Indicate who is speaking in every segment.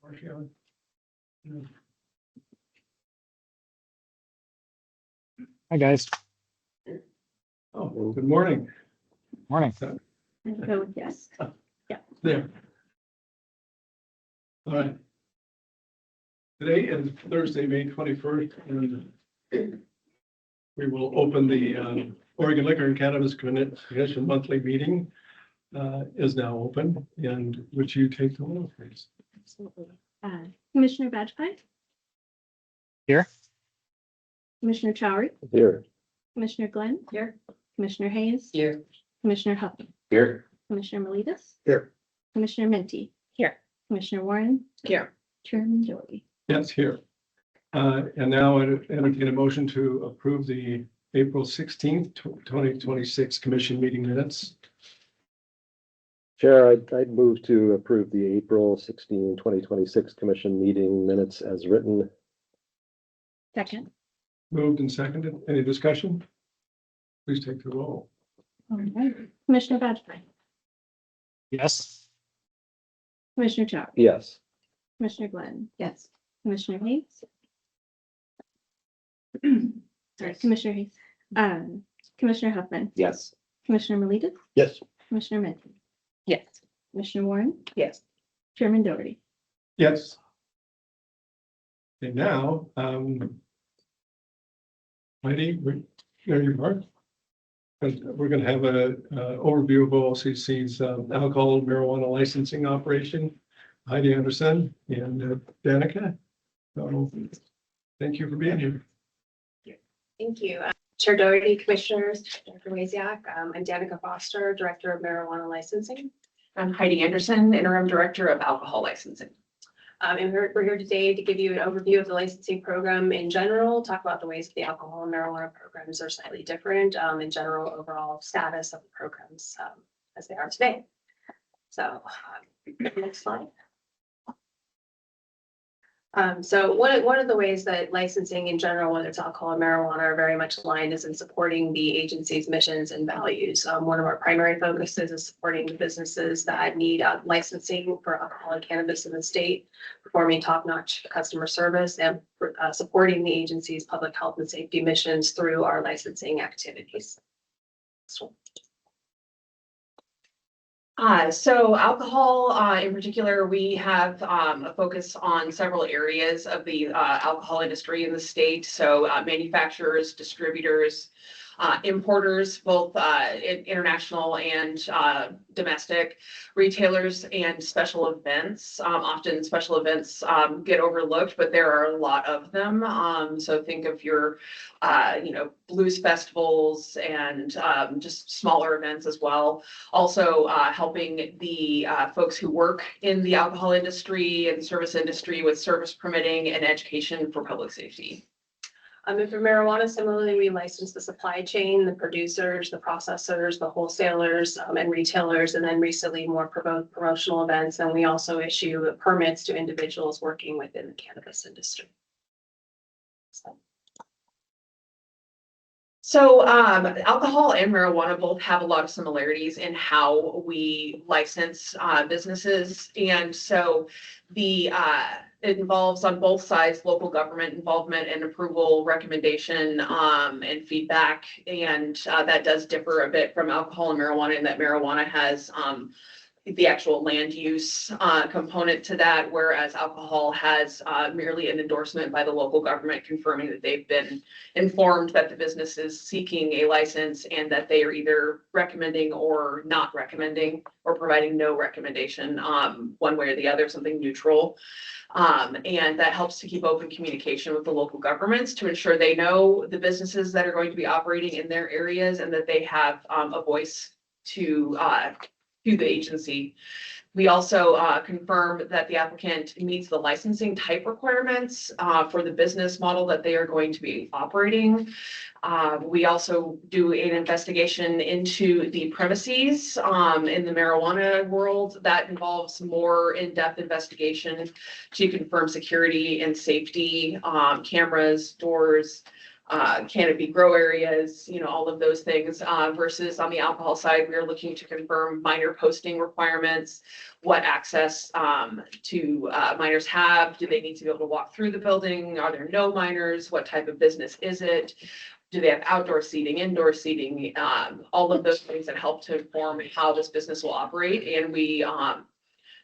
Speaker 1: Hi, guys.
Speaker 2: Oh, good morning.
Speaker 1: Morning.
Speaker 3: Go with yes.
Speaker 2: There. All right. Today is Thursday, May 21st, and we will open the Oregon Liquor and Cannabis Commission monthly meeting is now open. And would you take the roll, please?
Speaker 3: Absolutely. Commissioner Badgepie,
Speaker 1: Here.
Speaker 3: Commissioner Chowry,
Speaker 4: Here.
Speaker 3: Commissioner Glenn. Here. Commissioner Hayes.
Speaker 4: Here.
Speaker 3: Commissioner Huffman,
Speaker 4: Here.
Speaker 3: Commissioner Melidas.
Speaker 4: Here.
Speaker 3: Commissioner Minty. Here. Commissioner Warren.
Speaker 4: Here.
Speaker 3: Chairman Joey.
Speaker 2: Yes, here. And now I entertain a motion to approve the April 16th, 2026 commission meeting minutes.
Speaker 4: Chair, I'd move to approve the April 16, 2026 commission meeting minutes as written.
Speaker 3: Second.
Speaker 2: Moved and seconded. Any discussion? Please take the roll.
Speaker 3: All right. Commissioner Badgepie,
Speaker 1: Yes.
Speaker 3: Commissioner Chowry,
Speaker 4: Yes.
Speaker 3: Commissioner Glenn.
Speaker 5: Yes.
Speaker 3: Commissioner Hayes. Sorry, Commissioner Hayes. Commissioner Huffman,
Speaker 4: Yes.
Speaker 3: Commissioner Melidas,
Speaker 4: Yes.
Speaker 3: Commissioner Minty,
Speaker 5: Yes.
Speaker 3: Commissioner Warren,
Speaker 5: Yes.
Speaker 3: Chairman Doherty.
Speaker 2: Yes. And now, Heidi, there you are. And we're going to have a overview of OLCC's alcohol and marijuana licensing operation. Heidi Anderson and Danica. So thank you for being here.
Speaker 6: Thank you. Chair Doherty, Commissioners, Dr. Waziak. I'm Danica Foster, Director of Marijuana Licensing.
Speaker 5: I'm Heidi Anderson, Interim Director of Alcohol Licensing.
Speaker 6: And we're here today to give you an overview of the licensing program in general, talk about the ways the alcohol and marijuana programs are slightly different, in general overall status of the programs as they are today. So next slide. So one of the ways that licensing in general, whether it's alcohol or marijuana, are very much aligned is in supporting the agency's missions and values. One of our primary focuses is supporting the businesses that need licensing for alcohol and cannabis in the state, performing top-notch customer service, and supporting the agency's public health and safety missions through our licensing activities.
Speaker 5: So alcohol, in particular, we have a focus on several areas of the alcohol industry in the state. So manufacturers, distributors, importers, both international and domestic, retailers, and special events. Often special events get overlooked, but there are a lot of them. So think of your, blues festivals and just smaller events as well. Also helping the folks who work in the alcohol industry and service industry with service permitting and education for public safety.
Speaker 6: And for marijuana, similarly, we license the supply chain, the producers, the processors, the wholesalers, and retailers, and then recently more promotional events. And we also issue permits to individuals working within the cannabis industry.
Speaker 5: So alcohol and marijuana both have a lot of similarities in how we license businesses. And so it involves on both sides local government involvement and approval, recommendation, and feedback. And that does differ a bit from alcohol and marijuana in that marijuana has the actual land use component to that, whereas alcohol has merely an endorsement by the local government confirming that they've been informed that the business is seeking a license and that they are either recommending or not recommending or providing no recommendation one way or the other, something neutral. And that helps to keep open communication with the local governments to ensure they know the businesses that are going to be operating in their areas and that they have a voice to the agency. We also confirm that the applicant meets the licensing type requirements for the business model that they are going to be operating. We also do an investigation into the premises in the marijuana world that involves more in-depth investigation to confirm security and safety, cameras, doors, canopy grow areas, all of those things, versus on the alcohol side, we are looking to confirm minor posting requirements, what access to minors have. Do they need to be able to walk through the building? Are there no minors? What type of business is it? Do they have outdoor seating, indoor seating? All of those things that help to inform how this business will operate. And we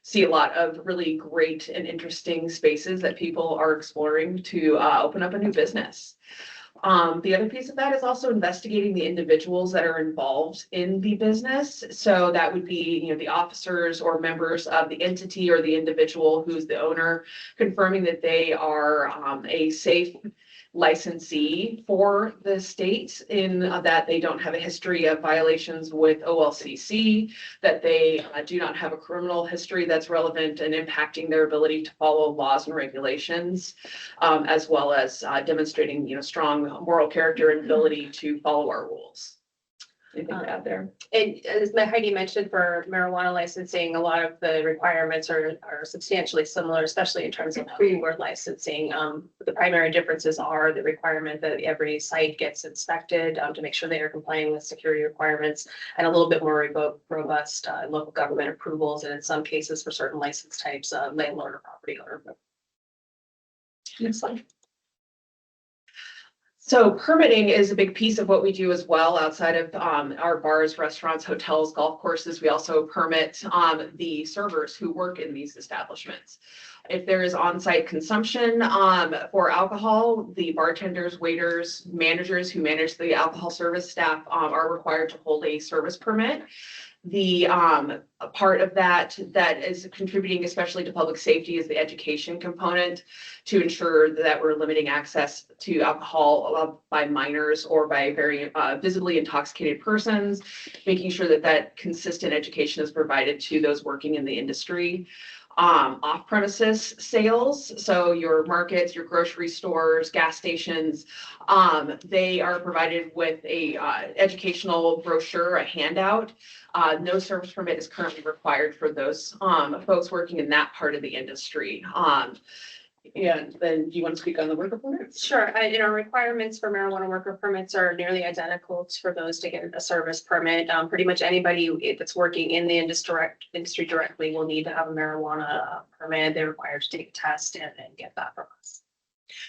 Speaker 5: see a lot of really great and interesting spaces that people are exploring to open up a new business. The other piece of that is also investigating the individuals that are involved in the business. So that would be, the officers or members of the entity or the individual who's the owner, confirming that they are a safe licensee for the state, in that they don't have a history of violations with OLCC, that they do not have a criminal history that's relevant and impacting their ability to follow laws and regulations, as well as demonstrating, strong moral character and ability to follow our rules. Anything to add there?
Speaker 6: And as Heidi mentioned, for marijuana licensing, a lot of the requirements are substantially similar, especially in terms of who we're licensing. The primary differences are the requirement that every site gets inspected to make sure they are complying with security requirements, and a little bit more robust local government approvals, and in some cases for certain license types, landlord or property owner.
Speaker 5: Next slide. So permitting is a big piece of what we do as well. Outside of our bars, restaurants, hotels, golf courses, we also permit the servers who work in these establishments. If there is on-site consumption for alcohol, the bartenders, waiters, managers who manage the alcohol service staff are required to hold a service permit. The part of that is contributing especially to public safety is the education component, to ensure that we're limiting access to alcohol by minors or by very visibly intoxicated persons, making sure that consistent education is provided to those working in the industry. Off-premises sales, so your markets, your grocery stores, gas stations, they are provided with a educational brochure, a handout. No service permit is currently required for those folks working in that part of the industry. And then do you want to speak on the worker permits?
Speaker 6: Sure. Our requirements for marijuana worker permits are nearly identical for those to get a service permit. Pretty much anybody that's working in the industry directly will need to have a marijuana permit. They're required to take a test and get that from us.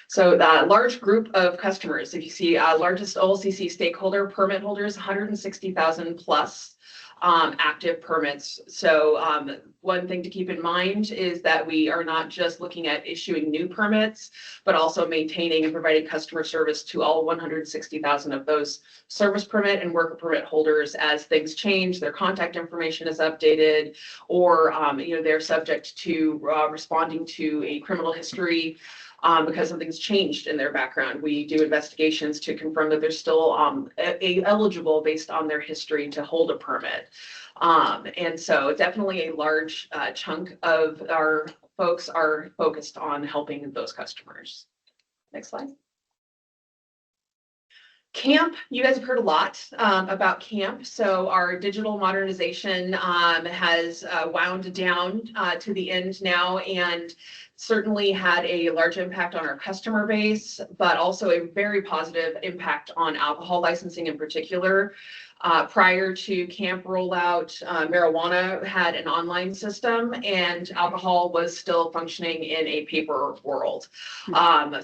Speaker 5: So that large group of customers, if you see largest OLCC stakeholder permit holders, 160,000 plus active permits. So one thing to keep in mind is that we are not just looking at issuing new permits, but also maintaining and providing customer service to all 160,000 of those service permit and worker permit holders as things change, their contact information is updated, or they're subject to responding to a criminal history because something's changed in their background. We do investigations to confirm that they're still eligible based on their history to hold a permit. And so definitely a large chunk of our folks are focused on helping those customers. Next slide. Camp, you guys have heard a lot about camp. So our digital modernization has wound down to the end now, and certainly had a large impact on our customer base, but also a very positive impact on alcohol licensing in particular. Prior to camp rollout, marijuana had an online system and alcohol was still functioning in a paper world.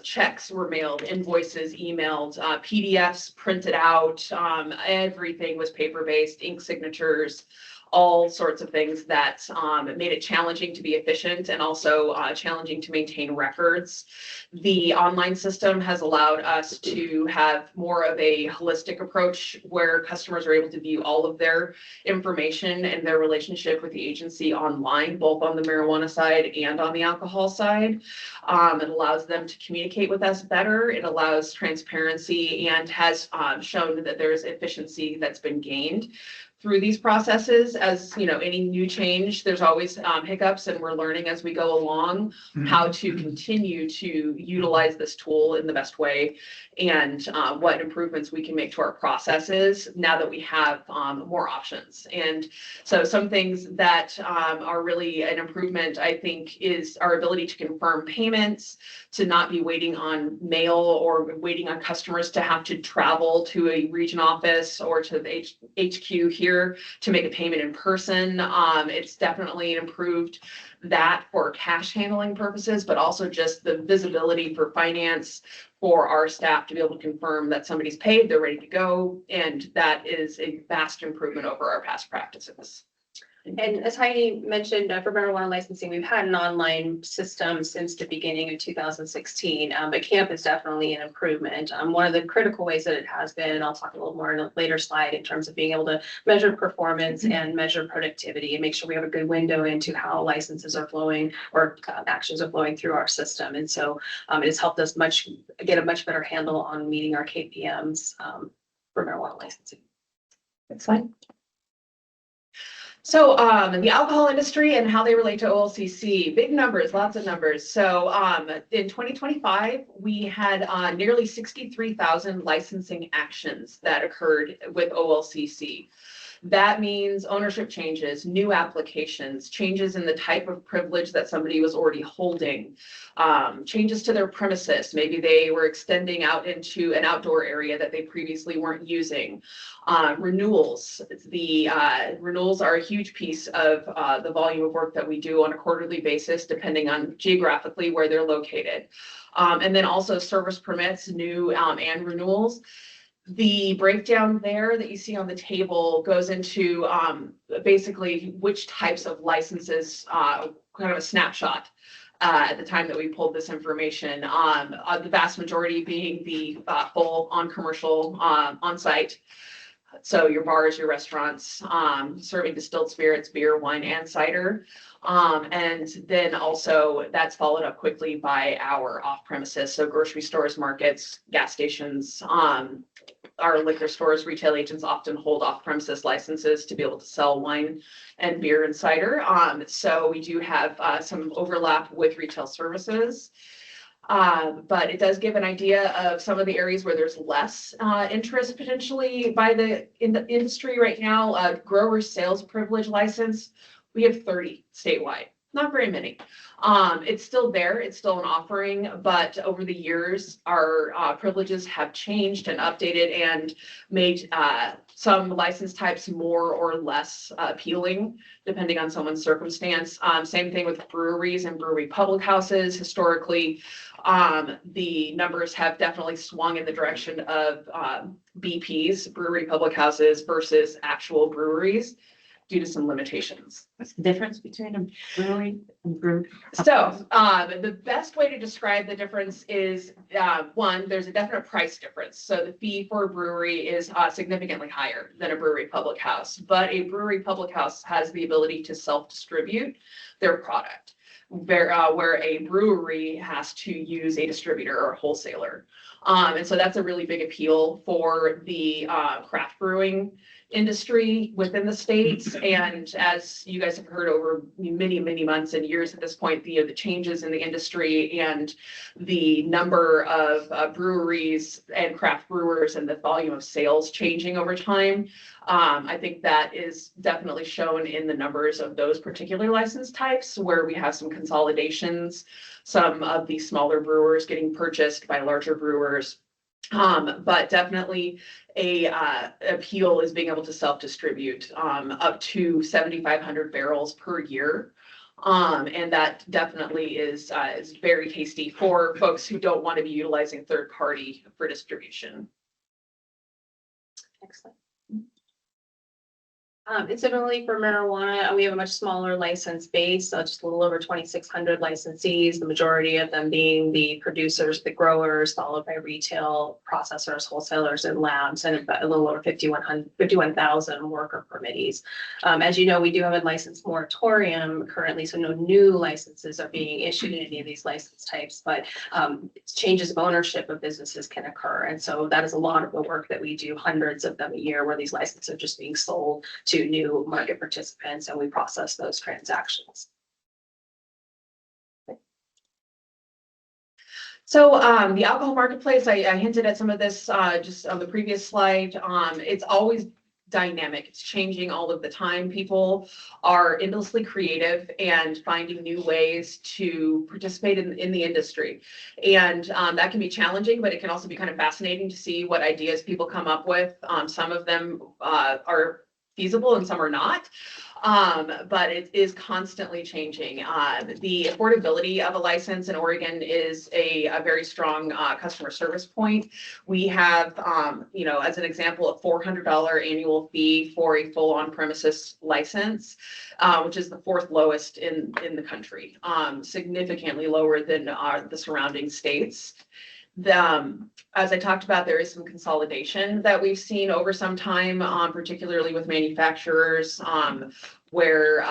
Speaker 5: Checks were mailed, invoices emailed, PDFs printed out, everything was paper-based, ink signatures, all sorts of things that made it challenging to be efficient and also challenging to maintain records. The online system has allowed us to have more of a holistic approach where customers are able to view all of their information and their relationship with the agency online, both on the marijuana side and on the alcohol side. It allows them to communicate with us better. It allows transparency and has shown that there's efficiency that's been gained. through these processes. As you know, any new change, there's always hiccups, and we're learning as we go along how to continue to utilize this tool in the best way, and what improvements we can make to our processes now that we have more options. And so some things that are really an improvement, I think, is our ability to confirm payments, to not be waiting on mail or waiting on customers to have to travel to a region office or to the HQ here to make a payment in person. It's definitely improved that for cash handling purposes, but also just the visibility for finance for our staff to be able to confirm that somebody's paid, they're ready to go. And that is a vast improvement over our past practices.
Speaker 6: And as Heidi mentioned, for marijuana licensing, we've had an online system since the beginning of 2016, but CAMP is definitely an improvement. One of the critical ways that it has been, and I'll talk a little more in a later slide, in terms of being able to measure performance and measure productivity and make sure we have a good window into how licenses are flowing or actions are flowing through our system. And so it has helped us get a much better handle on meeting our KPMs for marijuana licensing.
Speaker 5: Next slide. So the alcohol industry and how they relate to OLCC, big numbers, lots of numbers. So in 2025, we had nearly 63,000 licensing actions that occurred with OLCC. That means ownership changes, new applications, changes in the type of privilege that somebody was already holding, changes to their premises. Maybe they were extending out into an outdoor area that they previously weren't using. Renewals. The renewals are a huge piece of the volume of work that we do on a quarterly basis, depending on geographically where they're located. And then also service permits, new and renewals. The breakdown there that you see on the table goes into basically which types of licenses, kind of a snapshot at the time that we pulled this information. The vast majority being the full on-commercial on-site. So your bars, your restaurants, serving distilled spirits, beer, wine, and cider. And then also that's followed up quickly by our off-premises, so grocery stores, markets, gas stations. Our liquor stores, retail agents often hold off-premises licenses to be able to sell wine and beer and cider. So we do have some overlap with retail services. But it does give an idea of some of the areas where there's less interest potentially in the industry right now. Grower sales privilege license, we have 30 statewide, not very many. It's still there, it's still an offering, but over the years, our privileges have changed and updated and made some license types more or less appealing, depending on someone's circumstance. Same thing with breweries and brewery public houses. Historically, the numbers have definitely swung in the direction of BPs, brewery public houses, versus actual breweries due to some limitations.
Speaker 7: What's the difference between a brewery and brew?
Speaker 5: So the best way to describe the difference is, one, there's a definite price difference. So the fee for a brewery is significantly higher than a brewery public house, but a brewery public house has the ability to self-distribute their product, where a brewery has to use a distributor or a wholesaler. And so that's a really big appeal for the craft brewing industry within the states. And as you guys have heard over many, many months and years at this point, the changes in the industry and the number of breweries and craft brewers and the volume of sales changing over time. I think that is definitely shown in the numbers of those particular license types, where we have some consolidations, some of the smaller brewers getting purchased by larger brewers. But definitely a appeal is being able to self-distribute up to 7,500 barrels per year. And that definitely is very tasty for folks who don't want to be utilizing third party for distribution.
Speaker 6: Excellent. And similarly for marijuana, we have a much smaller license base, so just a little over 2,600 licensees, the majority of them being the producers, the growers, followed by retail processors, wholesalers, and labs, and about a little over 51,000 worker permittees. As you know, we do have a license moratorium currently, so no new licenses are being issued in any of these license types, but changes of ownership of businesses can occur. And so that is a lot of the work that we do, hundreds of them a year, where these licenses are just being sold to new market participants, and we process those transactions.
Speaker 5: So the alcohol marketplace, I hinted at some of this just on the previous slide. It's always dynamic. It's changing all of the time. People are endlessly creative and finding new ways to participate in the industry. And that can be challenging, but it can also be kind of fascinating to see what ideas people come up with. Some of them are feasible and some are not. But it is constantly changing. The affordability of a license in Oregon is a very strong customer service point. We have, as an example, a $400 annual fee for a full on-premises license, which is the fourth lowest in the country, significantly lower than the surrounding states. As I talked about, there is some consolidation that we've seen over some time, particularly with manufacturers, where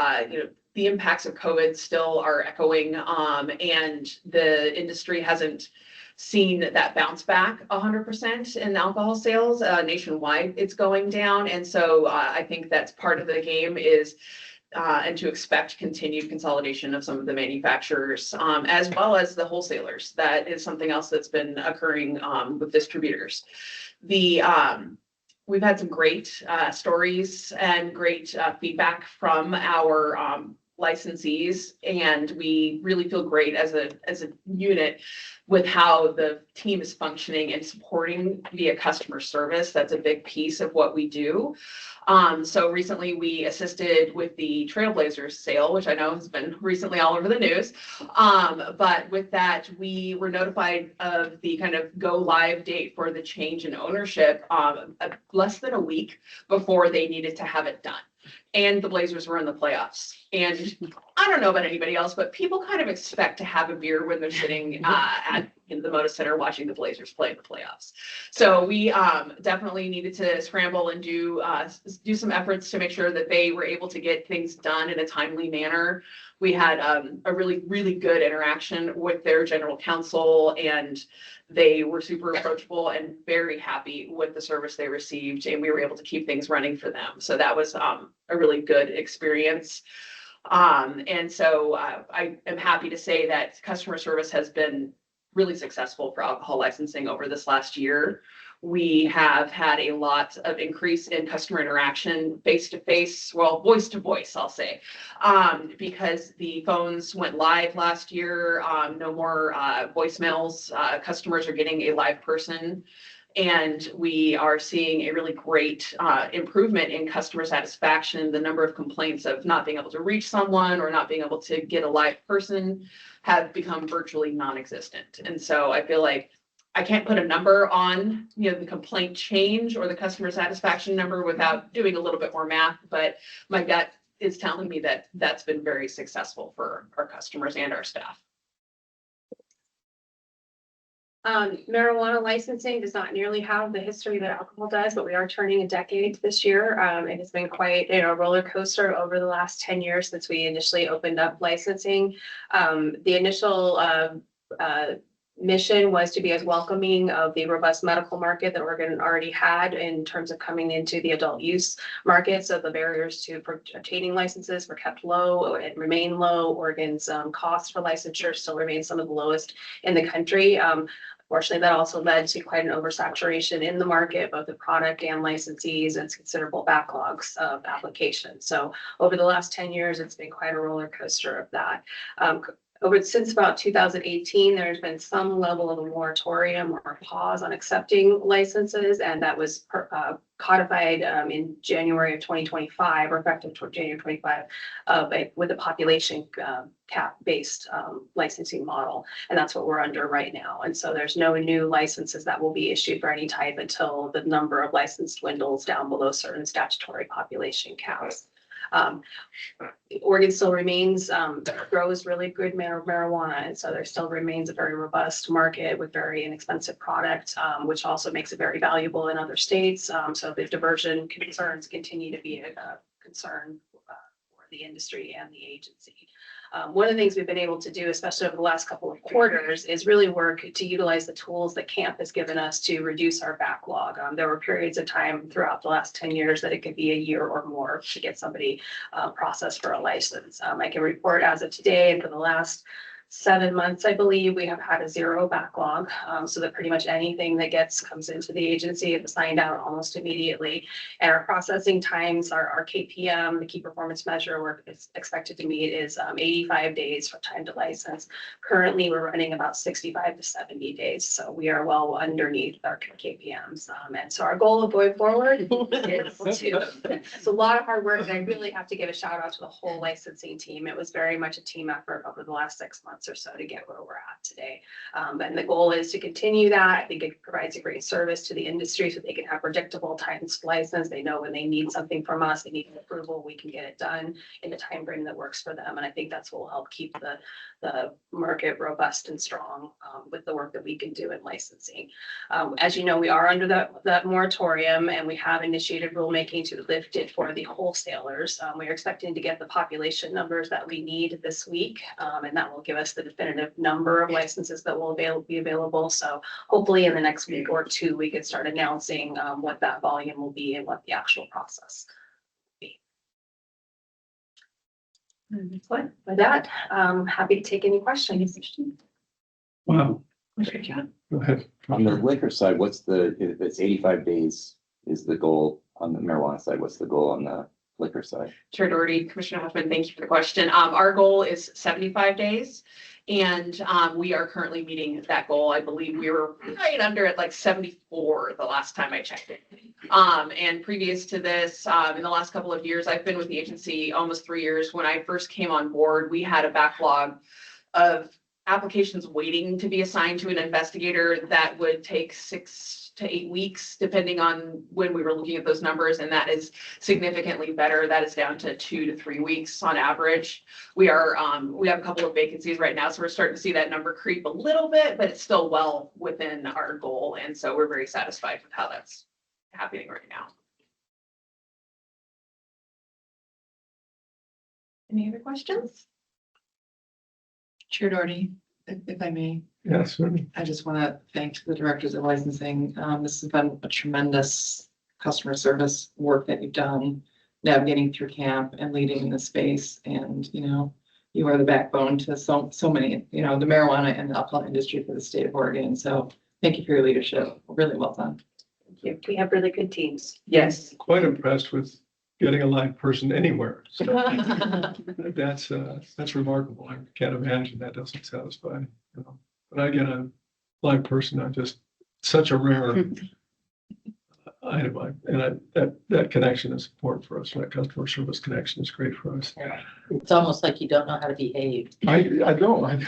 Speaker 5: the impacts of COVID still are echoing, and the industry hasn't seen that bounce back 100% in alcohol sales nationwide. It's going down, and so I think that's part of the game is. And to expect continued consolidation of some of the manufacturers, as well as the wholesalers. That is something else that's been occurring with distributors. We've had some great stories and great feedback from our licensees, and we really feel great as a unit with how the team is functioning and supporting via customer service. That's a big piece of what we do. So recently we assisted with the Trailblazers sale, which I know has been recently all over the news. But with that, we were notified of the kind of go live date for the change in ownership less than a week before they needed to have it done. And the Blazers were in the playoffs. And I don't know about anybody else, but people kind of expect to have a beer when they're sitting in the Moda Center watching the Blazers play in the playoffs. So we definitely needed to scramble and do some efforts to make sure that they were able to get things done in a timely manner. We had a really, really good interaction with their general counsel, and they were super approachable and very happy with the service they received, and we were able to keep things running for them. So that was a really good experience. And so I am happy to say that customer service has been really successful for alcohol licensing over this last year. We have had a lot of increase in customer interaction, face-to-face, well, voice-to-voice, I'll say, because the phones went live last year. No more voicemails. Customers are getting a live person. And we are seeing a really great improvement in customer satisfaction. The number of complaints of not being able to reach someone or not being able to get a live person have become virtually non-existent. And so I feel like I can't put a number on, the complaint change or the customer satisfaction number without doing a little bit more math, but my gut is telling me that that's been very successful for our customers and our staff.
Speaker 6: Marijuana licensing does not nearly have the history that alcohol does, but we are turning a decade this year. It has been quite a roller coaster over the last 10 years since we initially opened up licensing. The initial mission was to be as welcoming of the robust medical market that Oregon already had in terms of coming into the adult use market. So the barriers to obtaining licenses were kept low and remain low. Oregon's cost for licensure still remains some of the lowest in the country. Fortunately, that also led to quite an oversaturation in the market, both the product and licensees, and considerable backlogs of applications. So over the last 10 years, it's been quite a roller coaster of that. Since about 2018, there's been some level of a moratorium or a pause on accepting licenses, and that was codified in January of 2025, or effective January 25, but with a population cap-based licensing model, and that's what we're under right now. And so there's no new licenses that will be issued for any type until the number of licenses dwindles down below certain statutory population caps. Oregon still remains, grows really good marijuana, and so there still remains a very robust market with very inexpensive product, which also makes it very valuable in other states. So the diversion concerns continue to be a concern for the industry and the agency. One of the things we've been able to do, especially over the last couple of quarters, is really work to utilize the tools that CAMP has given us to reduce our backlog. There were periods of time throughout the last 10 years that it could be a year or more to get somebody processed for a license. I can report as of today and for the last 7 months, I believe, we have had a 0 backlog, so that pretty much anything that comes into the agency is assigned out almost immediately. And our processing times, our KPM, the key performance measure we're expected to meet, is 85 days from time to license. Currently, we're running about 65 to 70 days, so we are well underneath our KPMs. And so our goal of going forward is it's a lot of hard work, and I really have to give a shout out to the whole licensing team. It was very much a team effort over the last 6 months or so to get where we're at today. And the goal is to continue that. I think it provides a great service to the industry so they can have predictable times to license. They know when they need something from us, they need an approval, we can get it done in a time frame that works for them. And I think that's what will help keep the market robust and strong with the work that we can do in licensing. As you know, we are under that moratorium, and we have initiated rulemaking to lift it for the wholesalers. We are expecting to get the population numbers that we need this week, and that will give us the definitive number of licenses that will be available. So hopefully in the next week or two, we can start announcing what that volume will be and what the actual process will be. But with that, I'm happy to take any questions.
Speaker 2: Wow.
Speaker 7: John.
Speaker 2: Go ahead.
Speaker 8: On the liquor side, if it's 85 days is the goal on the marijuana side, what's the goal on the liquor side?
Speaker 5: Chair Doherty, Commissioner Huffman, thank you for the question. Our goal is 75 days. And we are currently meeting that goal. I believe we were right under it, like 74 the last time I checked it. And previous to this, in the last couple of years, I've been with the agency almost 3 years. When I first came on board, we had a backlog of applications waiting to be assigned to an investigator that would take 6 to 8 weeks, depending on when we were looking at those numbers, and that is significantly better. That is down to 2 to 3 weeks on average. We have a couple of vacancies right now, so we're starting to see that number creep a little bit, but it's still well within our goal, and so we're very satisfied with how that's happening right now.
Speaker 7: Any other questions? Chair Doherty, if I may,
Speaker 2: Yes, certainly.
Speaker 7: I just want to thank the directors of licensing. This has been a tremendous customer service work that you've done, navigating through camp and leading in the space. And, you are the backbone to so many, the marijuana and the alcohol industry for the state of Oregon. So thank you for your leadership. Really well done.
Speaker 6: We have really good teams.
Speaker 5: Yes.
Speaker 2: Quite impressed with getting a live person anywhere. So that's remarkable. I can't imagine that doesn't satisfy, When I get a live person, I'm just such a rare item. And that connection is important for us. That customer service connection is great for us.
Speaker 9: It's almost like you don't know how to behave.
Speaker 2: I don't.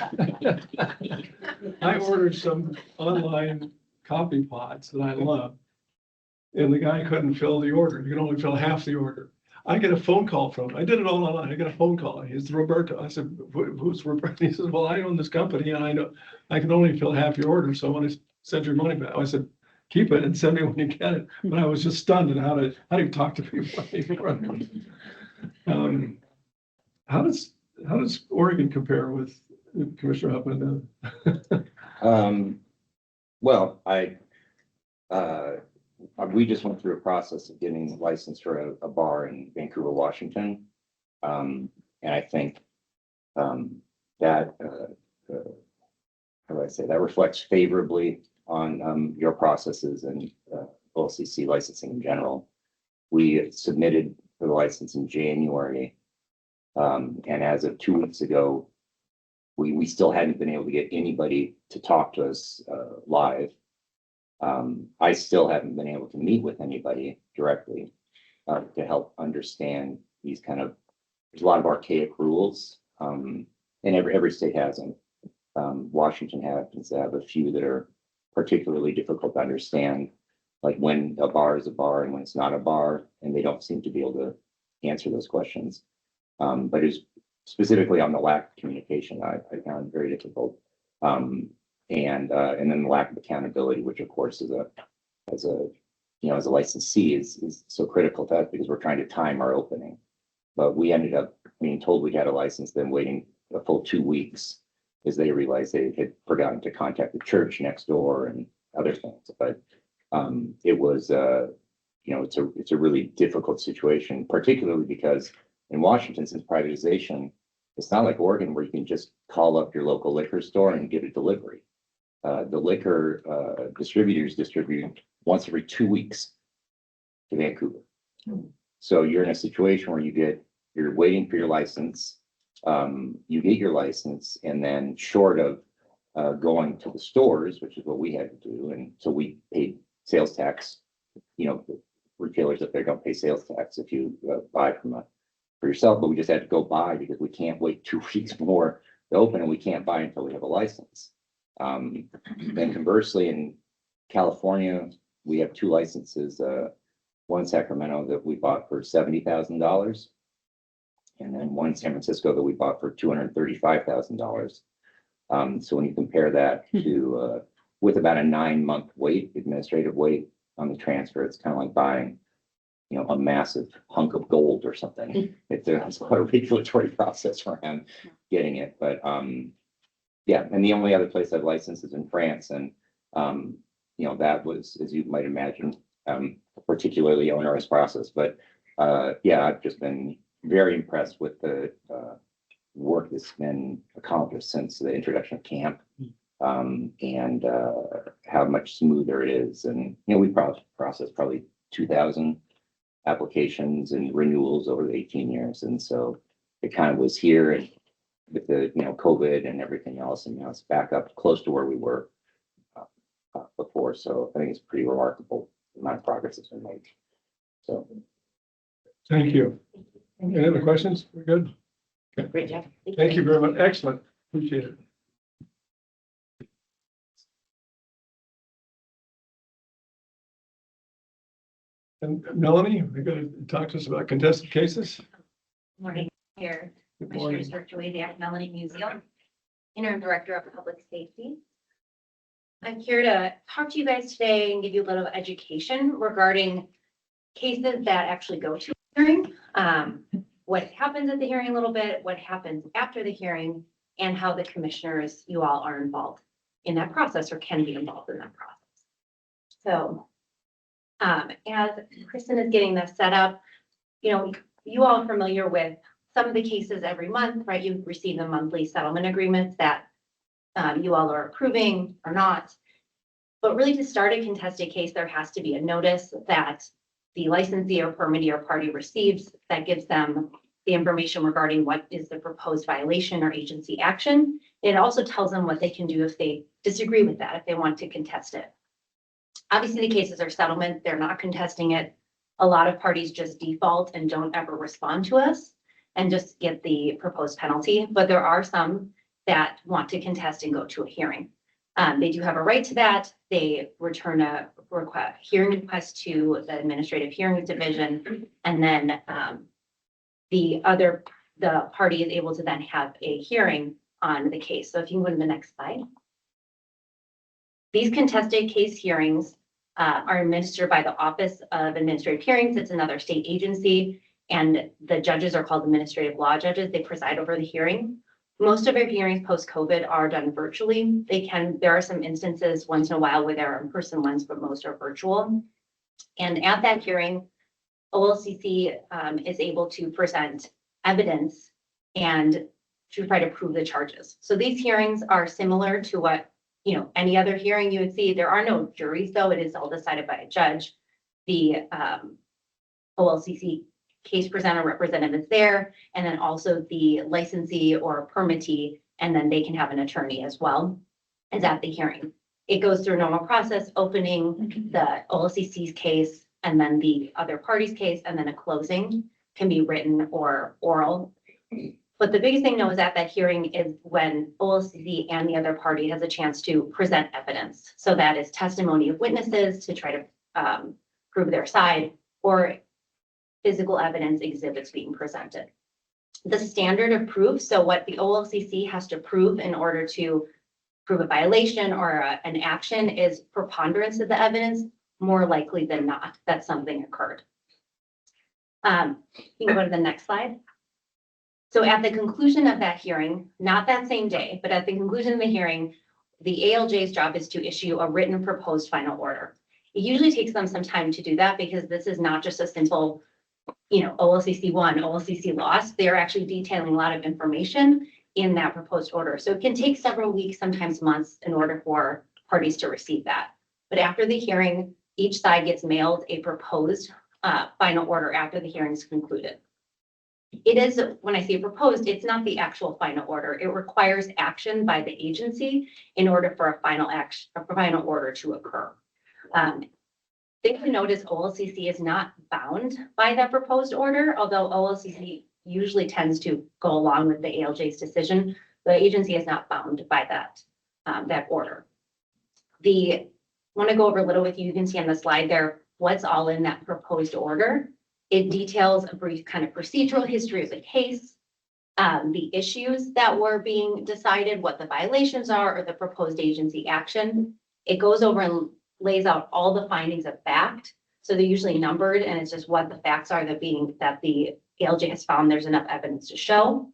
Speaker 2: I ordered some online coffee pods that I love. And the guy couldn't fill the order. You can only fill half the order. I get a phone call from him. I did it all online. I get a phone call. He's Roberto. I said, who's Roberto? He says, well, I own this company and I know I can only fill half your order. So I want to send your money back. I said, keep it and send me when you get it. But I was just stunned at how do you talk to people anymore? How does Oregon compare with Commissioner Huffman?
Speaker 8: Well, we just went through a process of getting licensed for a bar in Vancouver, Washington. And I think that, how do I say, that reflects favorably on your processes and OLCC licensing in general. We submitted for the license in January. And as of 2 weeks ago, we still hadn't been able to get anybody to talk to us live. I still haven't been able to meet with anybody directly to help understand these kind of, there's a lot of archaic rules, and every state has them. Washington happens to have a few that are particularly difficult to understand, like when a bar is a bar and when it's not a bar, and they don't seem to be able to answer those questions. But it's specifically on the lack of communication, I found very difficult. And then the lack of accountability, which of course is as a licensee is so critical to us because we're trying to time our opening. But we ended up being told we had a license, then waiting a full 2 weeks as they realized they had forgotten to contact the church next door and other things. But it was, it's a really difficult situation, particularly because in Washington, since privatization, it's not like Oregon where you can just call up your local liquor store and get a delivery. The liquor distributors distribute once every 2 weeks to Vancouver. So you're in a situation where you're waiting for your license. You get your license, and then short of going to the stores, which is what we had to do, and so we paid sales tax. Retailers up there don't pay sales tax if you buy for yourself, but we just had to go buy because we can't wait 2 weeks more to open, and we can't buy until we have a license. Then conversely, in California, we have 2 licenses. One in Sacramento that we bought for $70,000, and then one in San Francisco that we bought for $235,000. So when you compare that to with about a 9-month administrative wait on the transfer, it's kind of like buying, a massive hunk of gold or something. It's quite a regulatory process around getting it, but yeah. And the only other place I've licensed is in France, and that was, as you might imagine, particularly onerous process. But yeah, I've just been very impressed with the work that's been accomplished since the introduction of camp, and how much smoother it is. And we processed probably 2,000 applications and renewals over the 18 years, and so it kind of was here, and with the COVID and everything else, and now it's back up close to where we were before. So I think it's pretty remarkable the amount of progress that's been made. So
Speaker 2: Thank you. Any other questions? We're good.
Speaker 9: Great job.
Speaker 2: Thank you very much. Excellent. Appreciate it. And Melanie, we're going to talk to us about contested cases.
Speaker 10: Morning, here.
Speaker 2: Good
Speaker 10: Commissioners
Speaker 2: morning.
Speaker 10: Dr. Wade, Melanie Museum, Interim Director of Public Safety. I'm here to talk to you guys today and give you a little education regarding cases that actually go to hearing, what happens at the hearing a little bit, what happens after the hearing, and how the commissioners, you all are involved in that process or can be involved in that process. So as Kristen is getting this set up, you all are familiar with some of the cases every month, right? You receive the monthly settlement agreements that you all are approving or not. But really, to start a contested case, there has to be a notice that the licensee or permittee or party receives that gives them the information regarding what is the proposed violation or agency action. It also tells them what they can do if they disagree with that, if they want to contest it. Obviously, the cases are settlement. They're not contesting it. A lot of parties just default and don't ever respond to us and just get the proposed penalty. But there are some that want to contest and go to a hearing. They do have a right to that. They return a hearing request to the Administrative Hearings Division, and then the party is able to then have a hearing on the case. So if you can go to the next slide. These contested case hearings are administered by the Office of Administrative Hearings. It's another state agency, and the judges are called administrative law judges. They preside over the hearing. Most of our hearings post-COVID are done virtually. There are some instances once in a while where there are in-person ones, but most are virtual. And at that hearing, OLCC is able to present evidence and to try to prove the charges. So these hearings are similar to what any other hearing you would see. There are no juries, though. It is all decided by a judge. The OLCC case presenter representative is there, and then also the licensee or permittee and then they can have an attorney as well, is at the hearing. It goes through a normal process, opening the OLCC's case, and then the other party's case, and then a closing can be written or oral. But the biggest thing though is at that hearing is when OLCC and the other party has a chance to present evidence. So that is testimony of witnesses to try to prove their side, or physical evidence exhibits being presented. The standard of proof, so what the OLCC has to prove in order to prove a violation or an action, is preponderance of the evidence, more likely than not that something occurred. You can go to the next slide. So at the conclusion of that hearing, not that same day, but at the conclusion of the hearing, the ALJ's job is to issue a written proposed final order. It usually takes them some time to do that because this is not just a simple, OLCC won, OLCC lost. They're actually detailing a lot of information in that proposed order. So it can take several weeks, sometimes months, in order for parties to receive that. But after the hearing, each side gets mailed a proposed final order after the hearing is concluded. It is, when I say proposed, it's not the actual final order. It requires action by the agency in order for a final order to occur. Thing to note is OLCC is not bound by that proposed order, although OLCC usually tends to go along with the ALJ's decision. The agency is not bound by that order. I want to go over a little with you. You can see on the slide there what's all in that proposed order. It details a brief kind of procedural history of the case, the issues that were being decided, what the violations are, or the proposed agency action. It goes over and lays out all the findings of fact. So they're usually numbered, and it's just what the facts are that the ALJ has found there's enough evidence to show.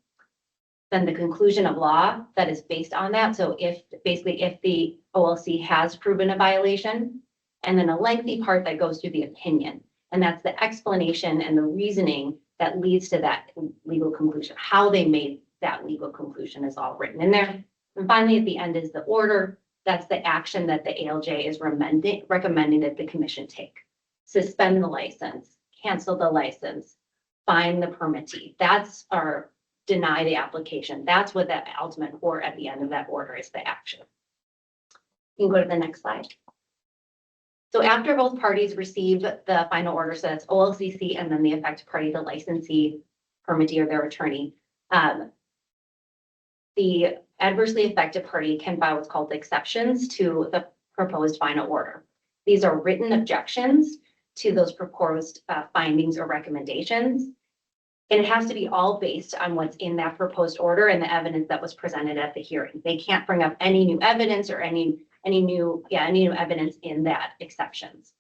Speaker 10: Then the conclusion of law that is based on that. So if the OLC has proven a violation, and then a lengthy part that goes through the opinion. And that's the explanation and the reasoning that leads to that legal conclusion. How they made that legal conclusion is all written in there. And finally, at the end is the order. That's the action that the ALJ is recommending that the commission take. Suspend the license, cancel the license, fine the permittee. That's our deny the application. That's what that ultimate or at the end of that order is, the action. You can go to the next slide. So after both parties receive the final order, so that's OLCC and then the affected party, the licensee, permittee, or their attorney, the adversely affected party can file what's called exceptions to the proposed final order. These are written objections to those proposed findings or recommendations. And it has to be all based on what's in that proposed order and the evidence that was presented at the hearing. They can't bring up any new evidence or any new evidence in that exceptions.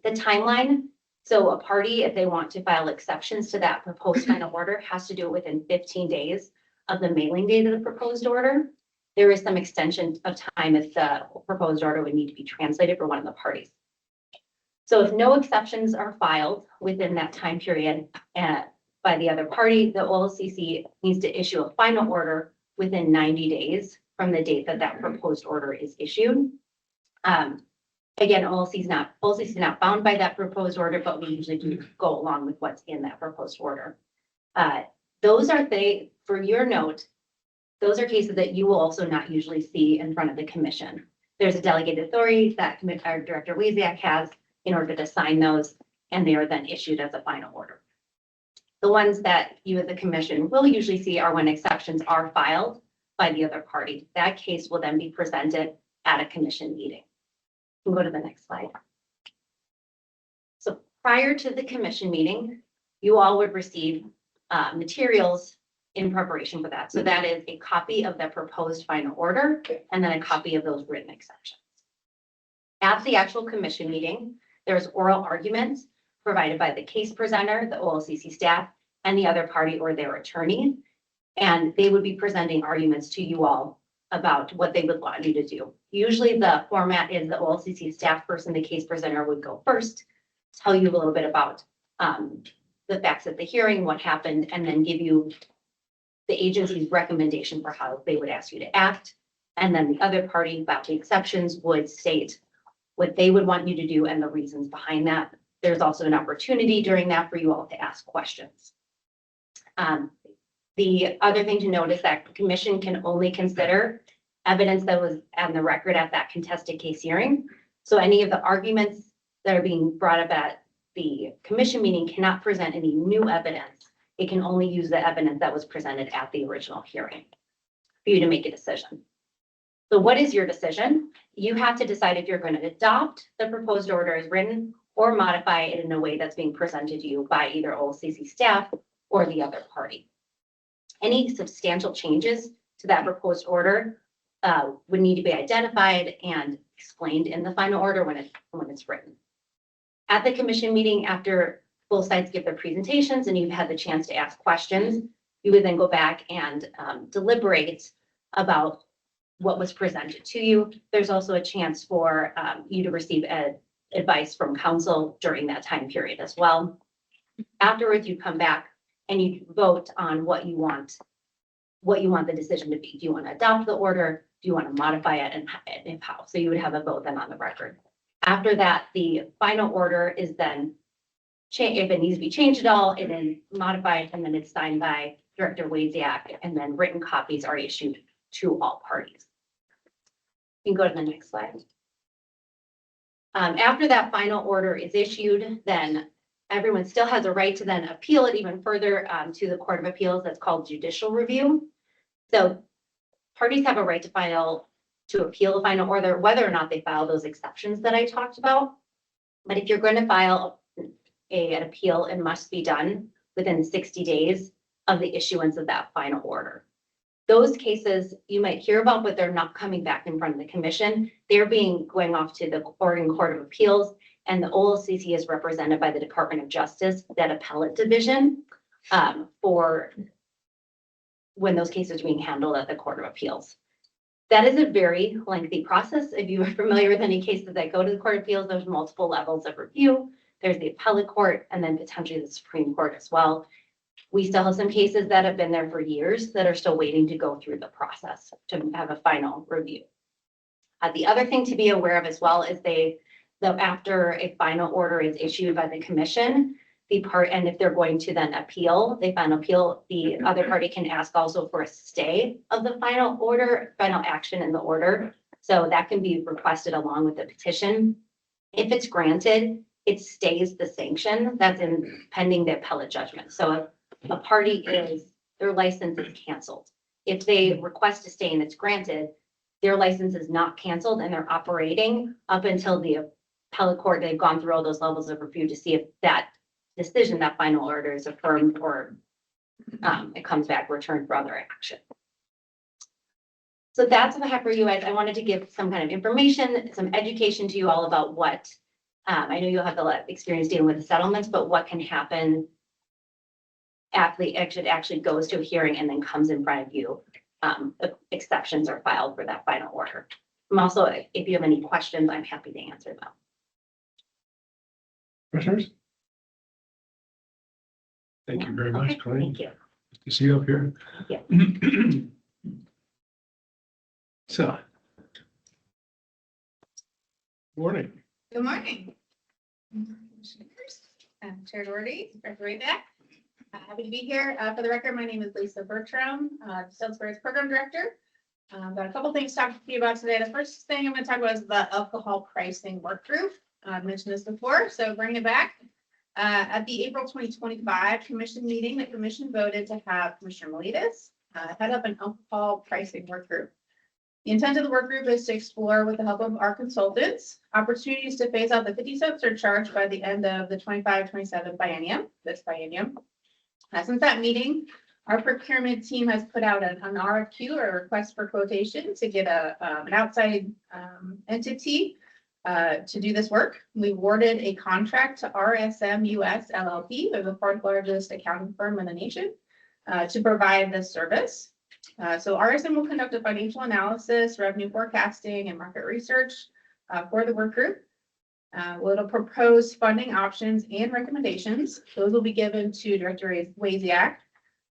Speaker 10: The timeline, so a party, if they want to file exceptions to that proposed final order, has to do it within 15 days of the mailing date of the proposed order. There is some extension of time if the proposed order would need to be translated for one of the parties. So if no exceptions are filed within that time period by the other party, the OLCC needs to issue a final order within 90 days from the date that that proposed order is issued. Again, OLCC is not bound by that proposed order, but we usually do go along with what's in that proposed order. For your note, those are cases that you will also not usually see in front of the commission. There's a delegated authority that our Director Wasiak has in order to sign those, and they are then issued as a final order. The ones that you as a commission will usually see are when exceptions are filed by the other party. That case will then be presented at a commission meeting. We'll go to the next slide. So prior to the commission meeting, you all would receive materials in preparation for that. So that is a copy of the proposed final order and then a copy of those written exceptions. At the actual commission meeting, there's oral arguments provided by the case presenter, the OLCC staff, and the other party or their attorney. And they would be presenting arguments to you all about what they would want you to do. Usually the format is the OLCC staff person, the case presenter would go first, tell you a little bit about the facts of the hearing, what happened, and then give you the agency's recommendation for how they would ask you to act. And then the other party, about the exceptions, would state what they would want you to do and the reasons behind that. There's also an opportunity during that for you all to ask questions. The other thing to note is that the commission can only consider evidence that was on the record at that contested case hearing. So any of the arguments that are being brought up at the commission meeting cannot present any new evidence. It can only use the evidence that was presented at the original hearing for you to make a decision. So what is your decision? You have to decide if you're going to adopt the proposed order as written or modify it in a way that's being presented to you by either OLCC staff or the other party. Any substantial changes to that proposed order would need to be identified and explained in the final order when it's written. At the commission meeting, after both sides give their presentations and you've had the chance to ask questions, you would then go back and deliberate about what was presented to you. There's also a chance for you to receive advice from counsel during that time period as well. Afterwards, you come back and you vote on what you want the decision to be. Do you want to adopt the order? Do you want to modify it, and if how? So you would have a vote then on the record. After that, the final order is then changed. If it needs to be changed at all, it is modified, and then it's signed by Director Waziak, and then written copies are issued to all parties. You can go to the next slide. After that final order is issued, then everyone still has a right to then appeal it even further to the Court of Appeals. That's called judicial review. So parties have a right to appeal the final order, whether or not they file those exceptions that I talked about. But if you're going to file an appeal, it must be done within 60 days of the issuance of that final order. Those cases you might hear about, but they're not coming back in front of the commission. They're going off to the Oregon Court of Appeals, and the OLCC is represented by the Department of Justice, that appellate division, for when those cases are being handled at the Court of Appeals. That is a very lengthy process. If you are familiar with any cases that go to the Court of Appeals, there's multiple levels of review. There's the appellate court and then potentially the Supreme Court as well. We still have some cases that have been there for years that are still waiting to go through the process to have a final review. The other thing to be aware of as well is that after a final order is issued by the commission, and if they're going to then appeal, the other party can ask also for a stay of the final order, final action in the order. So that can be requested along with the petition. If it's granted, it stays the sanction that's in pending the appellate judgment. So if a party their license is canceled. If they request a stay and it's granted, their license is not canceled and they're operating up until the appellate court. They've gone through all those levels of review to see if that decision, that final order, is affirmed or it comes back returned for other action. So that's what I have for you guys. I wanted to give some kind of information, some education to you all about what, I know you'll have the experience dealing with the settlements, but what can happen after the exit actually goes to a hearing and then comes in front of you. If exceptions are filed for that final order. I'm also, if you have any questions, I'm happy to answer them.
Speaker 2: Commissioners? Thank you very much,
Speaker 10: Okay,
Speaker 2: Colleen.
Speaker 10: thank you.
Speaker 2: Good to see you up here.
Speaker 10: Yeah.
Speaker 2: So. Morning.
Speaker 11: Good morning. I'm Chair Doherty, Director Waziak. Happy to be here. For the record, my name is Lisa Bertram, Salesforce Program Director. Got a couple things to talk to you about today. The first thing I'm going to talk about is the alcohol pricing work group. I've mentioned this before, so bring it back. At the April 2025 commission meeting, the commission voted to have Commissioner Miletus head up an alcohol pricing work group. The intent of the work group is to explore, with the help of our consultants, opportunities to phase out the 50-cent surcharge by the end of the 25-27 biennium, this biennium. Since that meeting, our procurement team has put out an RFQ, or a request for quotation, to get an outside entity to do this work. We awarded a contract to RSM US LLP, they're the fourth largest accounting firm in the nation, to provide this service. So RSM will conduct a financial analysis, revenue forecasting, and market research for the work group. It'll propose funding options and recommendations. Those will be given to Director Waziak.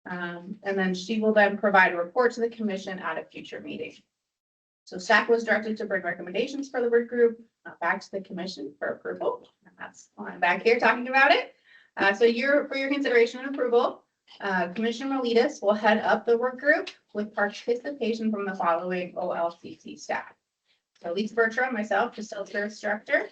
Speaker 11: And then she will then provide a report to the commission at a future meeting. So staff was directed to bring recommendations for the work group back to the commission for approval. And that's why I'm back here talking about it. So for your consideration and approval, Commissioner Melitas will head up the work group with participation from the following OLCC staff. So Lisa Bertram, myself, Distilled Spirits Director.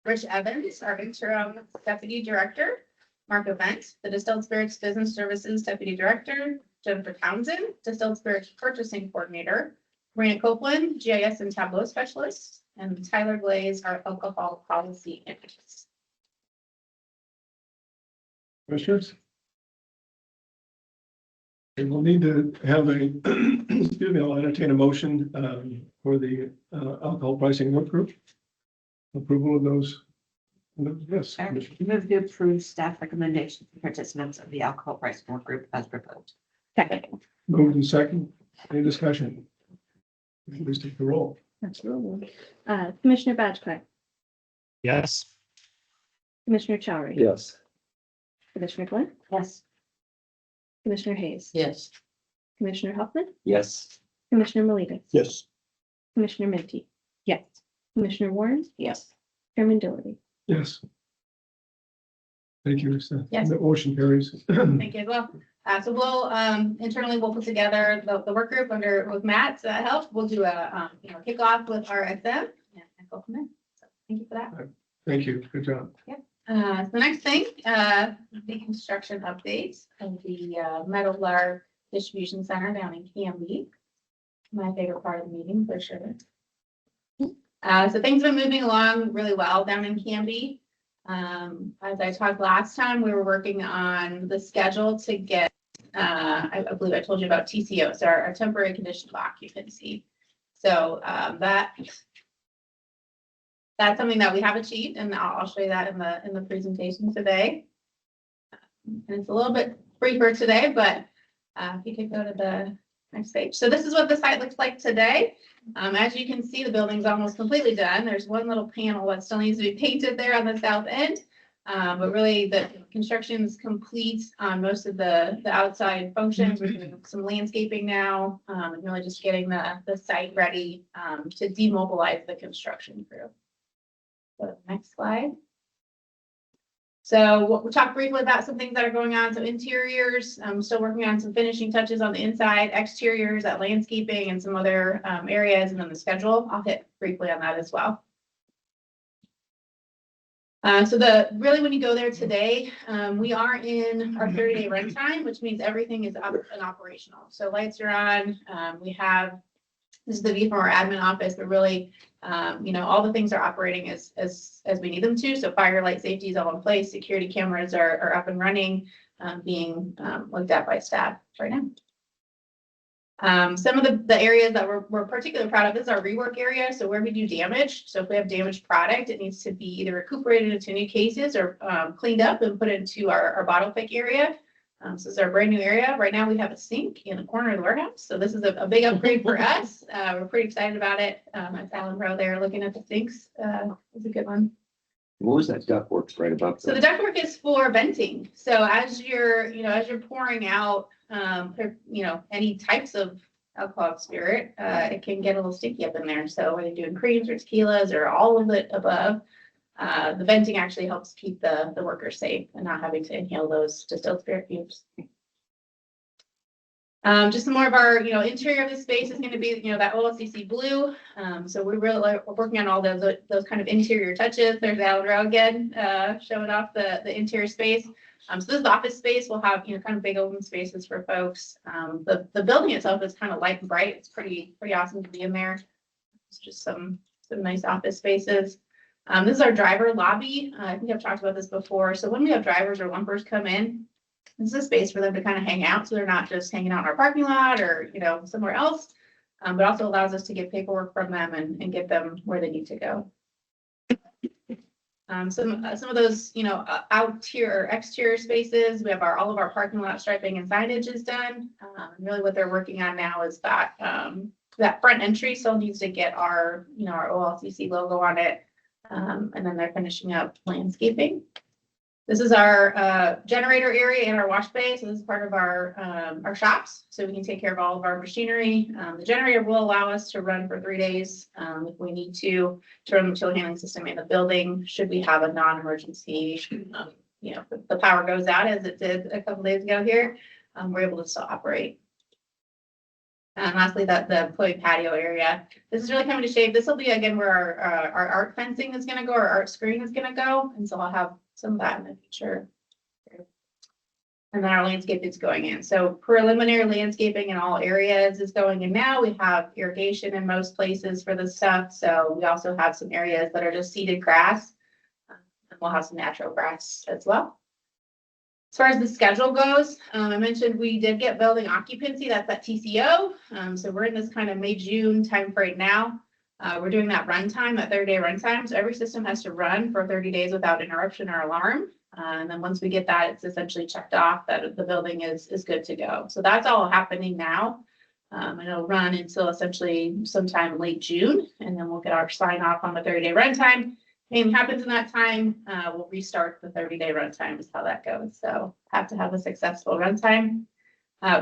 Speaker 11: Rich Evans, our interim Deputy Director. Mark Event, the Distilled Spirits Business Services Deputy Director. Jennifer Townsend, Distilled Spirits Purchasing Coordinator. Marina Copeland, GIS and Tableau Specialist. And Tyler Glaze, our Alcohol Policy Analyst.
Speaker 2: Commissioners? And we'll need to have a, excuse me, I'll entertain a motion for the alcohol pricing work group. Approval of those. Yes. Commissioner.
Speaker 9: Move to approve staff recommendations for participants of the alcohol price work group as proposed.
Speaker 3: Second.
Speaker 2: Moved in second. Any discussion? Please take the roll.
Speaker 3: Absolutely. Commissioner Badgett,
Speaker 1: Yes.
Speaker 3: Commissioner Chowry.
Speaker 4: Yes.
Speaker 3: Commissioner Glenn,
Speaker 9: Yes.
Speaker 3: Commissioner Hayes.
Speaker 9: Yes.
Speaker 3: Commissioner Huffman,
Speaker 8: Yes.
Speaker 3: Commissioner Melitas.
Speaker 2: Yes.
Speaker 3: Commissioner Minty,
Speaker 9: Yes.
Speaker 3: Commissioner Warren,
Speaker 9: Yes.
Speaker 3: Chairman Doherty.
Speaker 2: Yes. Thank you, Lisa.
Speaker 11: Yes.
Speaker 2: That motion carries.
Speaker 11: Thank you as well. So we'll, internally, we'll put together the work group with Matt's help. We'll do a, kickoff with our SM and go from there. So thank you for that.
Speaker 2: Thank you. Good job.
Speaker 11: So the next thing, the construction updates of the Meadowlark Distribution Center down in Canby. My favorite part of the meeting, for sure. So things have been moving along really well down in Canby. As I talked last time, we were working on the schedule to get, I believe I told you about TCO, so our temporary condition of occupancy. So that's something that we have achieved, and I'll show you that in the presentation today. And it's a little bit briefer today, but if you could go to the next page. So this is what the site looks like today. As you can see, the building's almost completely done. There's one little panel that still needs to be painted there on the south end. But really the construction is complete on most of the outside functions. We're doing some landscaping now, and really just getting the site ready to demobilize the construction crew. So next slide. So we'll talk briefly about some things that are going on. So interiors, I'm still working on some finishing touches on the inside, exteriors, that landscaping and some other areas, and then the schedule. I'll hit briefly on that as well. So really when you go there today, we are in our 30-day run time, which means everything is up and operational. So lights are on. This is the view from our admin office, but really, all the things are operating as we need them to. So fire, light safety is all in place. Security cameras are up and running, being looked at by staff right now. Some of the areas that we're particularly proud of is our rework area. So where we do damage. So if we have damaged product, it needs to be either recuperated into new cases or cleaned up and put into our bottle pick area. So this is our brand new area. Right now we have a sink in the corner of the warehouse. So this is a big upgrade for us. We're pretty excited about it. That's Alan Rowe there looking at the sinks. It's a good one.
Speaker 8: What was that ductwork right above?
Speaker 11: So the ductwork is for venting. So as you're pouring out, any types of alcoholic spirit, it can get a little sticky up in there. So whether you're doing creams or tequilas or all of it above, the venting actually helps keep the workers safe and not having to inhale those distilled spirit fumes. Just some more of our, interior of the space is going to be, that OLCC blue. So we're working on all those kind of interior touches. There's Alan Rowe again, showing off the interior space. So this is the office space. We'll have, kind of big open spaces for folks. The building itself is kind of light and bright. It's pretty awesome to be in there. It's just some nice office spaces. This is our driver lobby. I think I've talked about this before. So when we have drivers or lumpers come in, this is a space for them to kind of hang out. So they're not just hanging out in our parking lot or, somewhere else, but also allows us to get paperwork from them and get them where they need to go. Some of those, out here or exterior spaces, we have all of our parking lot striping and signage is done. And really what they're working on now is that front entry still needs to get our OLCC logo on it. And then they're finishing up landscaping. This is our generator area and our wash bay. So this is part of our shops. So we can take care of all of our machinery. The generator will allow us to run for 3 days if we need to run the material handling system in the building should we have a non-emergency the power goes out as it did a couple days ago here, we're able to still operate. And lastly, the employee patio area. This is really coming to shape. This will be again where our art fencing is gonna go, our art screen is gonna go, and so I'll have some of that in the future. And then our landscape is going in. So preliminary landscaping in all areas is going in now. We have irrigation in most places for this stuff. So we also have some areas that are just seeded grass. And we'll have some natural grass as well. As far as the schedule goes, I mentioned we did get building occupancy. That's that TCO. So we're in this kind of May-June timeframe now. We're doing that runtime, that 30-day runtime. So every system has to run for 30 days without interruption or alarm. And then once we get that, it's essentially checked off that the building is good to go. So that's all happening now. And it'll run until essentially sometime late June, and then we'll get our sign off on the 30-day runtime. Anything happens in that time, we'll restart the 30-day runtime is how that goes. So have to have a successful runtime.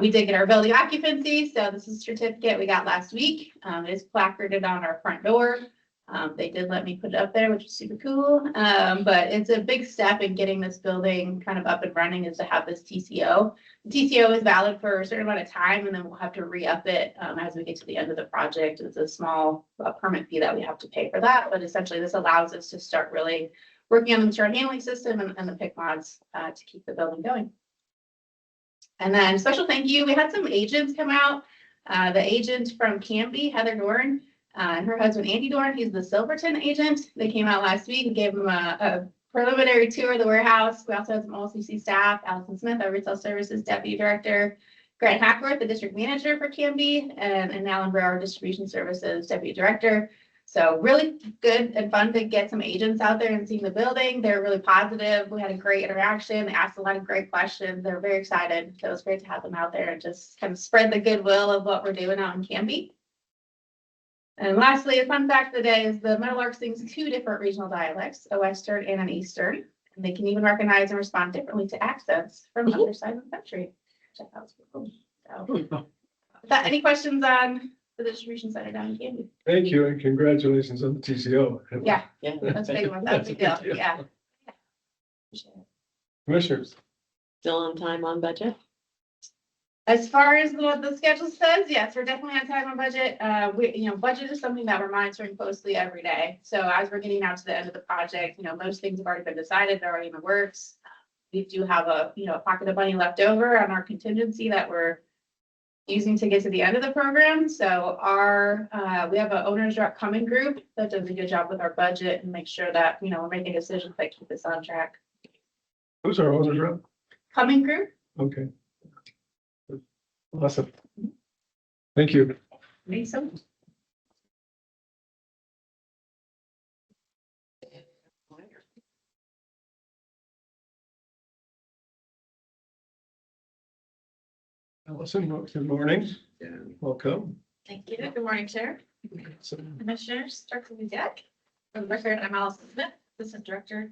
Speaker 11: We did get our building occupancy. So this is a certificate we got last week. It's placarded on our front door. They did let me put it up there, which is super cool. But it's a big step in getting this building kind of up and running is to have this TCO. The TCO is valid for a certain amount of time, and then we'll have to re-up it as we get to the end of the project. It's a small permit fee that we have to pay for that. But essentially, this allows us to start really working on the material handling system and the PIC mods to keep the building going. And then special thank you. We had some agents come out. The agent from Canby, Heather Dorn, and her husband, Andy Dorn, he's the Silverton agent. They came out last week and gave him a preliminary tour of the warehouse. We also had some OLCC staff, Allison Smith, our retail services deputy director, Grant Hackworth, the district manager for Canby, and Alan Brower, our distribution services deputy director. So really good and fun to get some agents out there and seeing the building. They're really positive. We had a great interaction. They asked a lot of great questions. They're very excited. So it was great to have them out there and just kind of spread the goodwill of what we're doing out in Canby. And lastly, a fun fact of the day is the Meadowlark sings 2 different regional dialects, a Western and an Eastern. And they can even recognize and respond differently to accents from other sides of the country. Which I thought was pretty cool. So, with that, any questions on the distribution center down in Canby?
Speaker 2: Thank you and congratulations on the TCO.
Speaker 11: Yeah,
Speaker 9: Yeah.
Speaker 11: that's a big one. That's a big deal. Yeah.
Speaker 2: Commissioners,
Speaker 9: Still on time, on budget?
Speaker 11: As far as what the schedule says, yes, we're definitely on time on budget. Budget is something that we're monitoring closely every day. So as we're getting out to the end of the project, most things have already been decided, they're already in the works. We do have a pocket of money left over on our contingency that we're using to get to the end of the program. So we have an owner's rep coming group that does a good job with our budget and make sure that, we're making decisions that keep us on track.
Speaker 2: who's our owner's rep?
Speaker 11: Coming group?
Speaker 2: Okay. Awesome. Thank you.
Speaker 11: Makes sense.
Speaker 2: Allison, good morning. Welcome.
Speaker 12: Thank you. Good morning, Chair,
Speaker 2: So,
Speaker 12: Commissioners, Dr. Dudiak. For the record, I'm Allison Smith, Assistant Director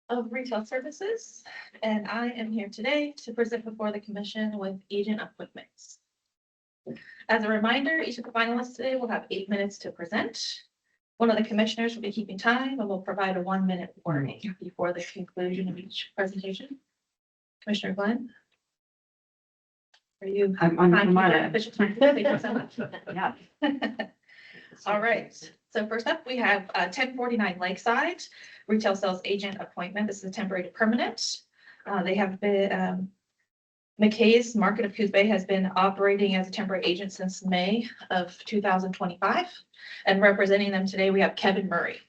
Speaker 12: of Retail Services, and I am here today to present before the Commission with agent appointments. As a reminder, each of the finalists today will have 8 minutes to present. One of the commissioners will be keeping time and will provide a 1-minute warning before the conclusion of each presentation. Commissioner Glenn? Are you?
Speaker 9: I'm on it.
Speaker 12: Official time. Thank you so much.
Speaker 9: Yeah.
Speaker 12: All right, so first up, we have 1049 Lakeside Retail Sales Agent Appointment. This is a temporary to permanent. They have been, McKay's Market of Coos Bay has been operating as a temporary agent since May of 2025. And representing them today, we have Kevin Murray.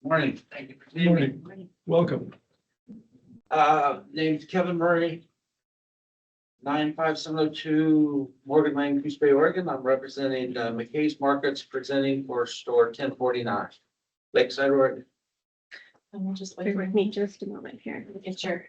Speaker 13: Morning. Thank you for
Speaker 2: good morning. Welcome.
Speaker 13: Name's Kevin Murray. 95702 Morgan Lane, Coos Bay, Oregon. I'm representing McKay's Markets, presenting for store 1049, Lakeside, Oregon.
Speaker 12: And we'll just wait
Speaker 3: Bear
Speaker 12: for
Speaker 3: with me just a moment here.
Speaker 12: Get your.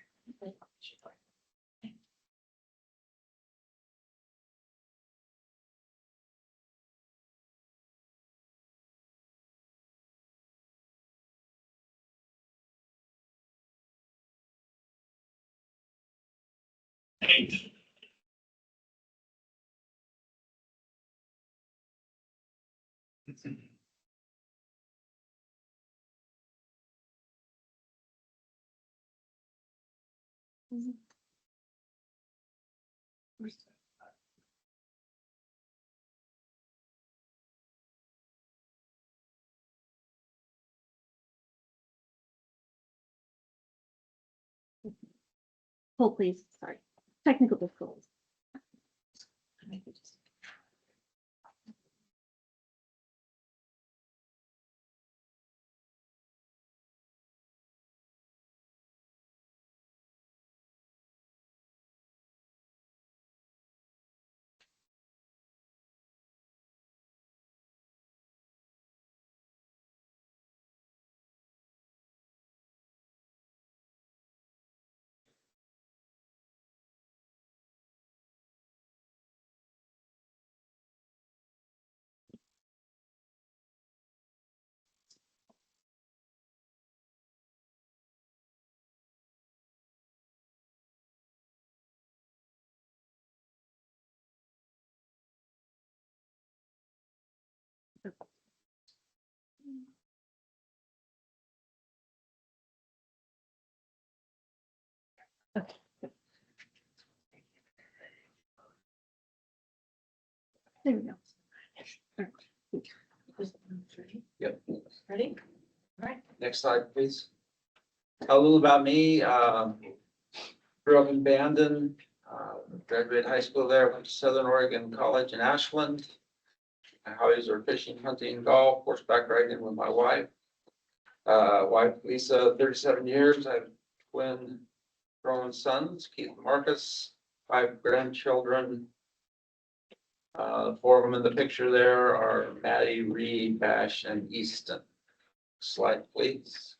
Speaker 3: Hold, please. Sorry. Technical difficulties. Okay. There we go.
Speaker 13: Yep.
Speaker 12: Ready? All right.
Speaker 13: Next slide, please. A little about me. Grew up in Bandon, graduated high school there, went to Southern Oregon College in Ashland. My hobbies are fishing, hunting, golf, horseback riding with my wife. Wife Lisa, 37 years. I have twin grown sons, Keith and Marcus, 5 grandchildren. 4 of them in the picture there are Maddie, Reed, Bash, and Easton. Slide, please.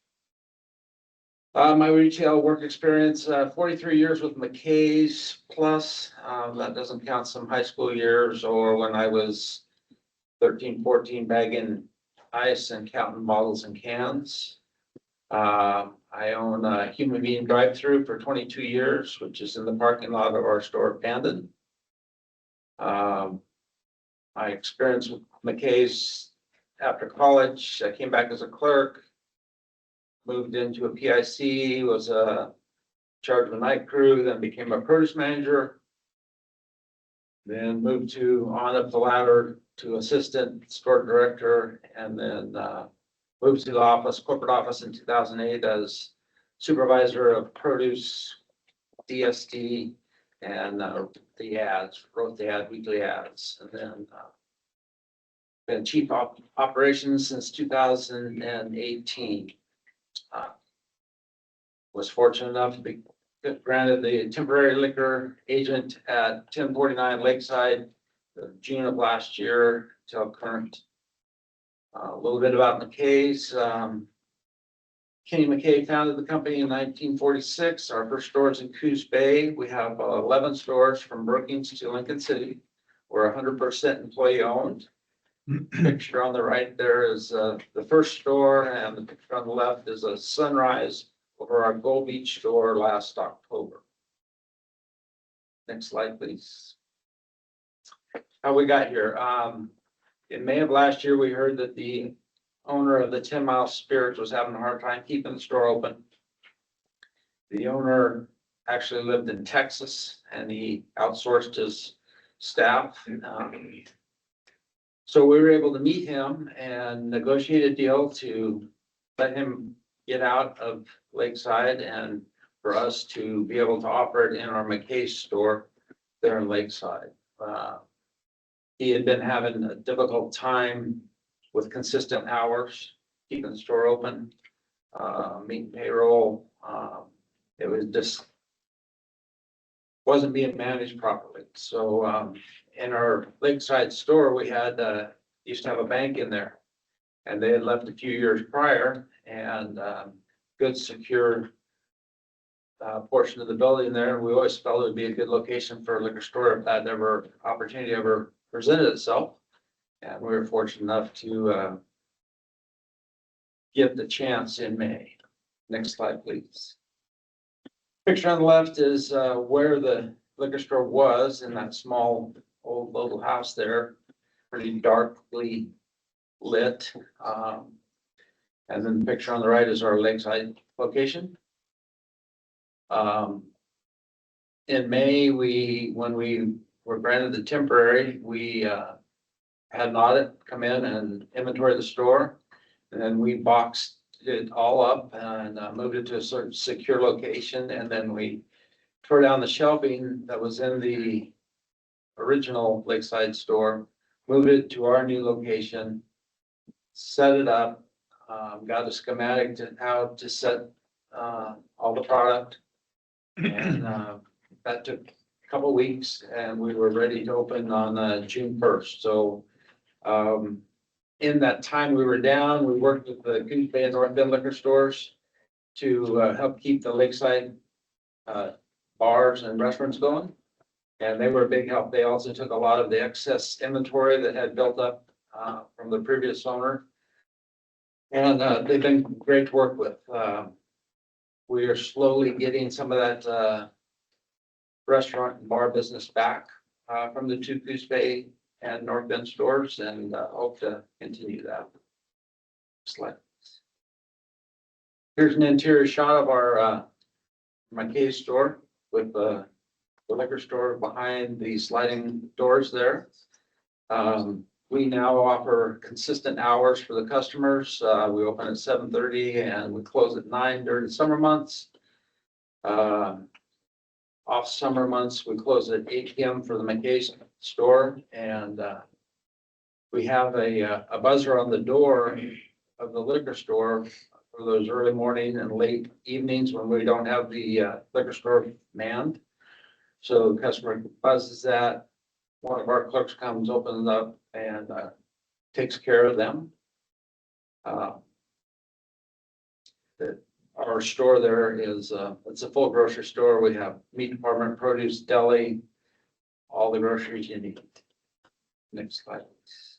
Speaker 13: My retail work experience, 43 years with McKay's plus, that doesn't count some high school years or when I was 13, 14 bagging ice and counting bottles and cans. I own a Human Being drive-through for 22 years, which is in the parking lot of our store at Bandon. My experience with McKay's after college, I came back as a clerk, moved into a PIC, was a charge of a night crew, then became a produce manager. Then moved on up the ladder to assistant store director, and then moved to the corporate office in 2008 as supervisor of produce, DSD, and the ads, wrote the weekly ads, and then been chief operations since 2018. Was fortunate enough to be granted the temporary liquor agent at 1049 Lakeside, June of last year till current. A little bit about McKay's. Kenny McKay founded the company in 1946. Our first store is in Coos Bay. We have 11 stores from Brookings to Lincoln City. We're 100% employee owned. Picture on the right there is the first store, and the picture on the left is a sunrise over our Gold Beach store last October. Next slide, please. How we got here. In May of last year, we heard that the owner of the 10 Mile Spirits was having a hard time keeping the store open. The owner actually lived in Texas and he outsourced his staff. So we were able to meet him and negotiate a deal to let him get out of Lakeside and for us to be able to operate in our McKay's store there in Lakeside. He had been having a difficult time with consistent hours, keeping the store open, meeting payroll. It was just wasn't being managed properly. So in our Lakeside store, we had used to have a bank in there, and they had left a few years prior, and good secure portion of the building there. We always felt it would be a good location for a liquor store if that opportunity ever presented itself. And we were fortunate enough to get the chance in May. Next slide, please. Picture on the left is where the liquor store was in that small old little house there, pretty darkly lit. And then the picture on the right is our Lakeside location. in May, when we were granted the temporary, we had an audit come in and inventory the store. And then we boxed it all up and moved it to a certain secure location. And then we tore down the shelving that was in the original Lakeside store, moved it to our new location, set it up, got a schematic to how to set all the product. And that took a couple weeks and we were ready to open on June 1st. So in that time we were down, we worked with the Goose Bay and North Bend liquor stores to help keep the Lakeside bars and restaurants going. And they were a big help. They also took a lot of the excess inventory that had built up from the previous owner. And they've been great to work with. We are slowly getting some of that restaurant and bar business back from the two Goose Bay and North Bend stores, and hope to continue that. Slide. Here's an interior shot of our McKay store with the liquor store behind the sliding doors there. We now offer consistent hours for the customers. We open at 7:30 and we close at 9 during the summer months. Off summer months, we close at 8 p.m. for the McKay store, and we have a buzzer on the door of the liquor store for those early morning and late evenings when we don't have the liquor store manned. So the customer buzzes that, one of our clerks comes, opens up, and takes care of them. Our store there is it's a full grocery store. We have meat department, produce, deli, all the groceries you need. Next slide, please.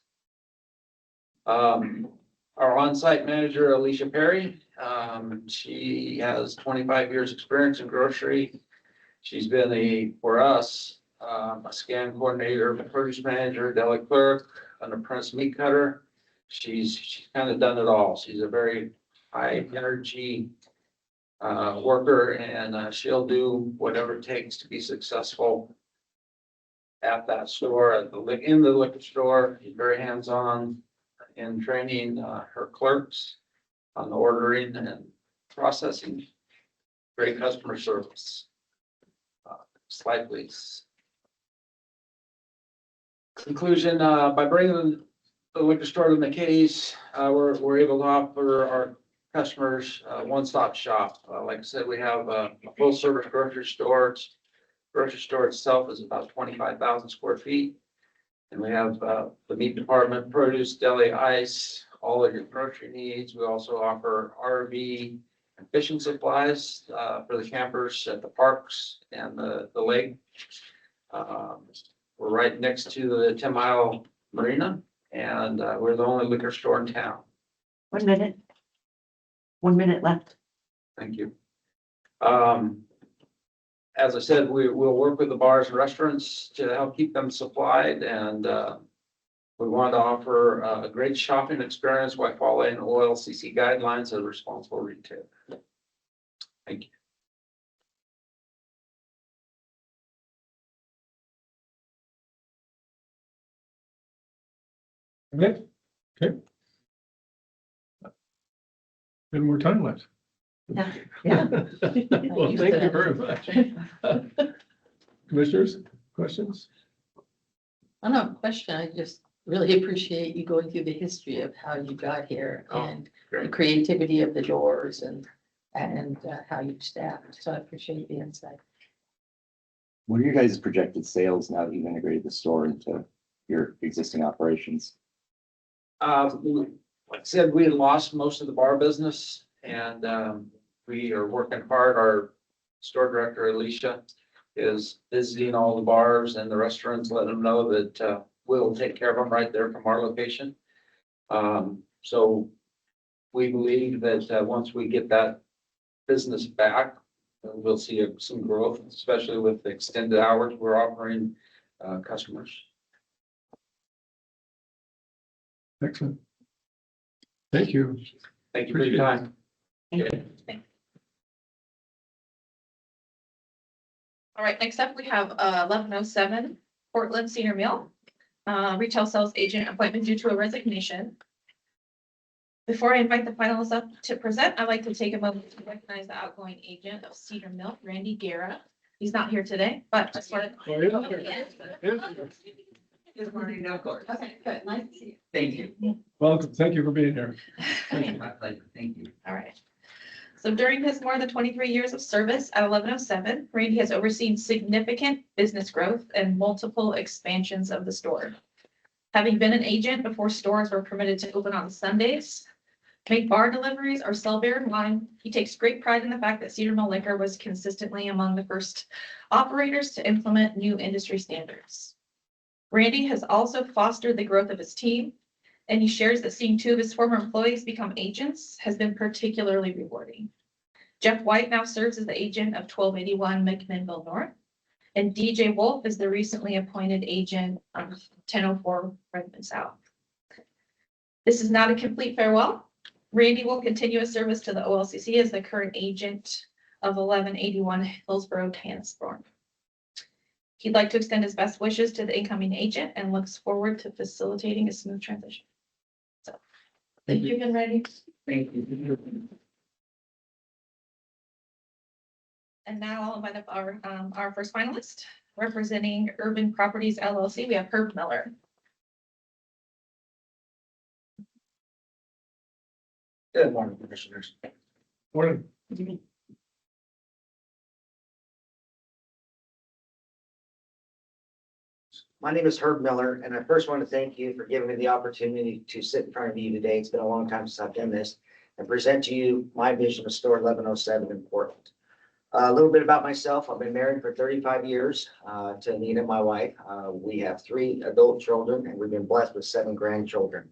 Speaker 13: Our on-site manager, Alicia Perry, she has 25 years experience in grocery. She's been for us, a scan coordinator, produce manager, deli clerk, an apprentice meat cutter. She's kind of done it all. She's a very high energy worker, and she'll do whatever it takes to be successful at that store, in the liquor store. She's very hands-on in training her clerks on ordering and processing. Great customer service. Slide, please. Conclusion, by bringing the liquor store to McKay's, we're able to offer our customers one-stop shop. Like I said, we have a full-service grocery store. Grocery store itself is about 25,000 square feet. And we have the meat department, produce, deli, ice, all of your grocery needs. We also offer RV and fishing supplies for the campers at the parks and the lake. We're right next to the 10-mile marina, and we're the only liquor store in town.
Speaker 9: 1 minute. 1 minute left.
Speaker 13: Thank you. As I said, we'll work with the bars and restaurants to help keep them supplied, and we want to offer a great shopping experience while following OLCC guidelines of responsible retail. Thank you.
Speaker 2: Okay. Okay. Bit more time left.
Speaker 9: Yeah.
Speaker 2: Well, thank you very much. Commissioners, questions?
Speaker 14: I don't have a question. I just really appreciate you going through the history of how you got here and the creativity of the doors and how you staffed. So I appreciate the insight.
Speaker 8: What are your guys' projected sales now that you've integrated the store into your existing operations?
Speaker 13: Like I said, we lost most of the bar business, and we are working hard. Our store director, Alicia, is visiting all the bars and the restaurants, letting them know that we'll take care of them right there from our location. So we believe that once we get that business back, we'll see some growth, especially with the extended hours we're offering customers.
Speaker 2: Excellent. Thank you.
Speaker 13: Thank you for your time.
Speaker 9: Thank you.
Speaker 12: All right, next up, we have 1107 Portland Senior Mill. Retail sales agent appointment due to a resignation. Before I invite the finalists up to present, I'd like to take a moment to recognize the outgoing agent of Cedar Mill, Randy Guerra. He's not here today, but just wanted.
Speaker 2: Good
Speaker 9: morning, of course.
Speaker 12: Okay, good. Nice to see you.
Speaker 9: Thank you.
Speaker 2: Welcome. Thank you for being here.
Speaker 9: My pleasure. Thank you.
Speaker 12: All right. So during his more than 23 years of service at 1107, Randy has overseen significant business growth and multiple expansions of the store. Having been an agent before stores were permitted to open on Sundays, make bar deliveries, or sell beer and wine, he takes great pride in the fact that Cedar Mill Liquor was consistently among the first operators to implement new industry standards. Randy has also fostered the growth of his team, and he shares that seeing two of his former employees become agents has been particularly rewarding. Jeff White now serves as the agent of 1281 McMinnville North, and DJ Wolf is the recently appointed agent of 1004 Redmond South. This is not a complete farewell. Randy will continue his service to the OLCC as the current agent of 1181 Hillsborough Tannisthorne. He'd like to extend his best wishes to the incoming agent and looks forward to facilitating a smooth transition. So, thank you again, Randy.
Speaker 9: Thank you.
Speaker 12: And now I'll invite up our first finalist, representing Urban Properties LLC. We have Herb Miller.
Speaker 15: Good morning, commissioners.
Speaker 2: Morning.
Speaker 15: My name is Herb Miller, and I first want to thank you for giving me the opportunity to sit in front of you today. It's been a long time since I've done this and present to you my vision of store 1107 in Portland. A little bit about myself. I've been married for 35 years to Anita, my wife. We have 3 adult children, and we've been blessed with 7 grandchildren.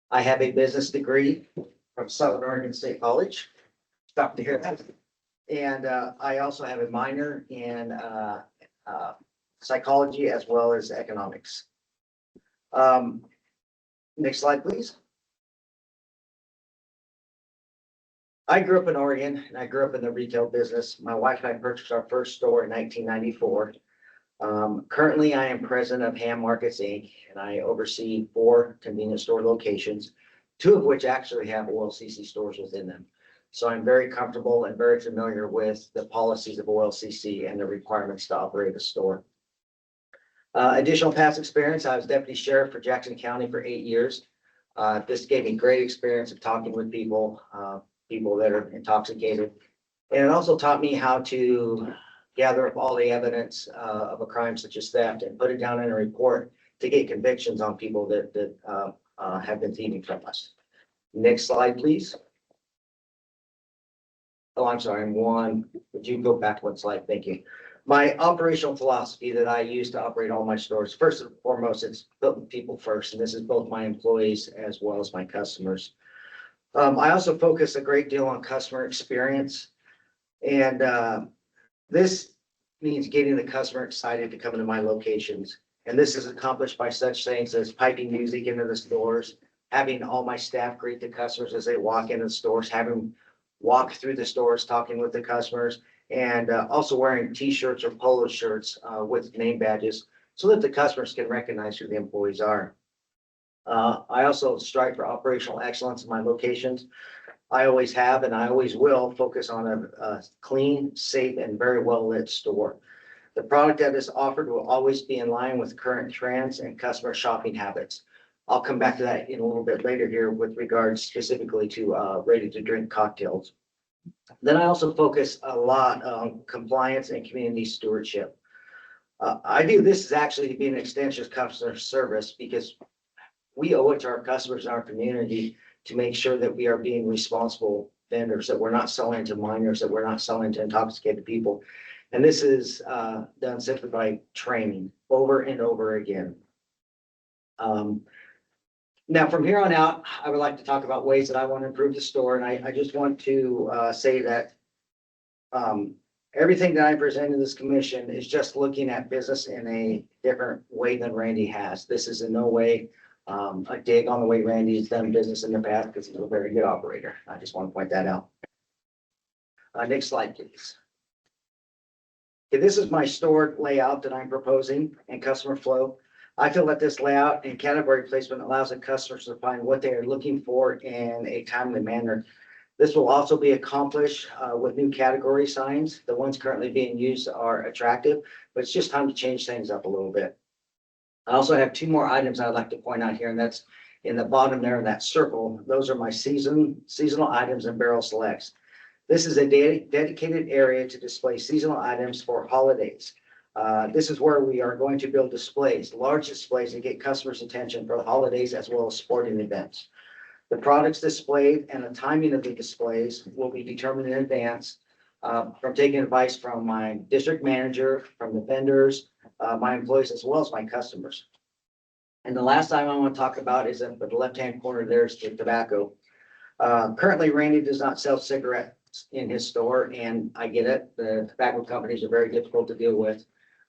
Speaker 15: I have a business degree from Southern Oregon State College. Stop to hear that. And I also have a minor in psychology as well as economics. Next slide, please. I grew up in Oregon and I grew up in the retail business. My wife and I purchased our first store in 1994. Currently, I am president of Ham Markets Inc. and I oversee 4 convenience store locations, 2 of which actually have OLCC stores within them. So I'm very comfortable and very familiar with the policies of OLCC and the requirements to operate a store. Additional past experience, I was deputy sheriff for Jackson County for 8 years. This gave me great experience of talking with people, people that are intoxicated. And it also taught me how to gather up all the evidence of a crime such as theft and put it down in a report to get convictions on people that have been thieving from us. Next slide, please. Oh, I'm sorry, I'm one. Would you go back one slide? Thank you. My operational philosophy that I use to operate all my stores, first and foremost, it's putting people first, and this is both my employees as well as my customers. I also focus a great deal on customer experience, and this means getting the customer excited to come into my locations. And this is accomplished by such things as piping music into the stores, having all my staff greet the customers as they walk into the stores, having walk through the stores, talking with the customers, and also wearing t-shirts or polo shirts with name badges so that the customers can recognize who the employees are. I also strive for operational excellence in my locations. I always have, and I always will focus on a clean, safe, and very well-lit store. The product that is offered will always be in line with current trends and customer shopping habits. I'll come back to that in a little bit later here with regards specifically to ready-to-drink cocktails. Then I also focus a lot on compliance and community stewardship. I view this as actually being an extension of customer service because we owe it to our customers and our community to make sure that we are being responsible vendors, that we're not selling to minors, that we're not selling to intoxicated people. And this is done simply by training over and over again. Now, from here on out, I would like to talk about ways that I want to improve the store. And I just want to say that everything that I present in this commission is just looking at business in a different way than Randy has. This is in no way a dig on the way Randy has done business in the past because he's a very good operator. I just want to point that out. Next slide, please. Okay, this is my store layout that I'm proposing and customer flow. I feel that this layout and category placement allows the customers to find what they are looking for in a timely manner. This will also be accomplished with new category signs. The ones currently being used are attractive, but it's just time to change things up a little bit. I also have two more items I'd like to point out here, and that's in the bottom there in that circle. Those are my seasonal items and barrel selects. This is a dedicated area to display seasonal items for holidays. This is where we are going to build displays, large displays, and get customers' attention for the holidays as well as sporting events. The products displayed and the timing of the displays will be determined in advance from taking advice from my district manager, from the vendors, my employees, as well as my customers. And the last item I want to talk about is at the left-hand corner, there's the tobacco. Currently, Randy does not sell cigarettes in his store, and I get it. The tobacco companies are very difficult to deal with.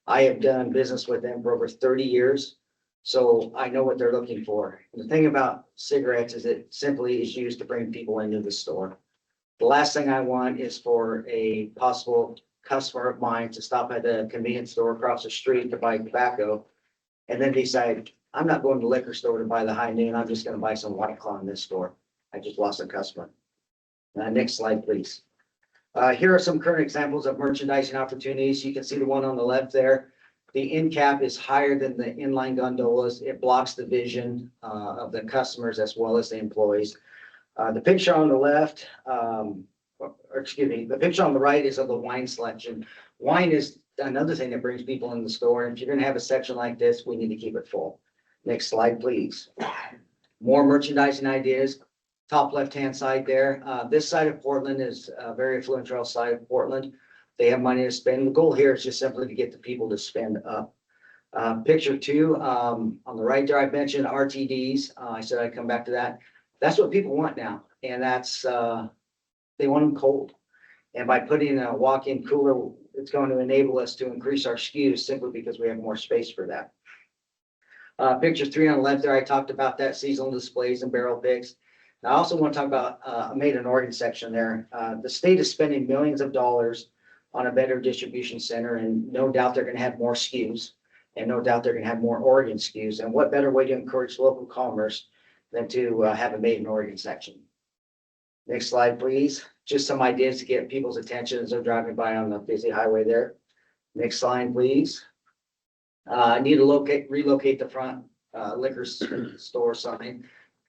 Speaker 15: I have done business with them for over 30 years, so I know what they're looking for. And the thing about cigarettes is it simply is used to bring people into the store. The last thing I want is for a possible customer of mine to stop at a convenience store across the street to buy tobacco and then decide, I'm not going to the liquor store to buy the high noon. I'm just going to buy some White Claw in this store. I just lost a customer. Next slide, please. Here are some current examples of merchandising opportunities. You can see the one on the left there. The end cap is higher than the inline gondolas. It blocks the vision of the customers as well as the employees. The picture on the left, the picture on the right is of the wine selection. Wine is another thing that brings people in the store. And if you're going to have a section like this, we need to keep it full. Next slide, please. More merchandising ideas. Top left-hand side there. This side of Portland is a very influential side of Portland. They have money to spend. The goal here is just simply to get the people to spend up. Picture two, on the right there, I mentioned RTDs. I said I'd come back to that. That's what people want now. And that's, they want them cold. And by putting a walk-in cooler, it's going to enable us to increase our SKUs simply because we have more space for that. Picture three on the left there, I talked about that seasonal displays and barrel picks. Now, I also want to talk about a Made in Oregon section there. The state is spending millions of dollars on a better distribution center, and no doubt they're going to have more SKUs, and no doubt they're going to have more Oregon SKUs. And what better way to encourage local commerce than to have a Made in Oregon section? Next slide, please. Just some ideas to get people's attention as they're driving by on the busy highway there. Next slide, please. I need to relocate the front liquor store sign.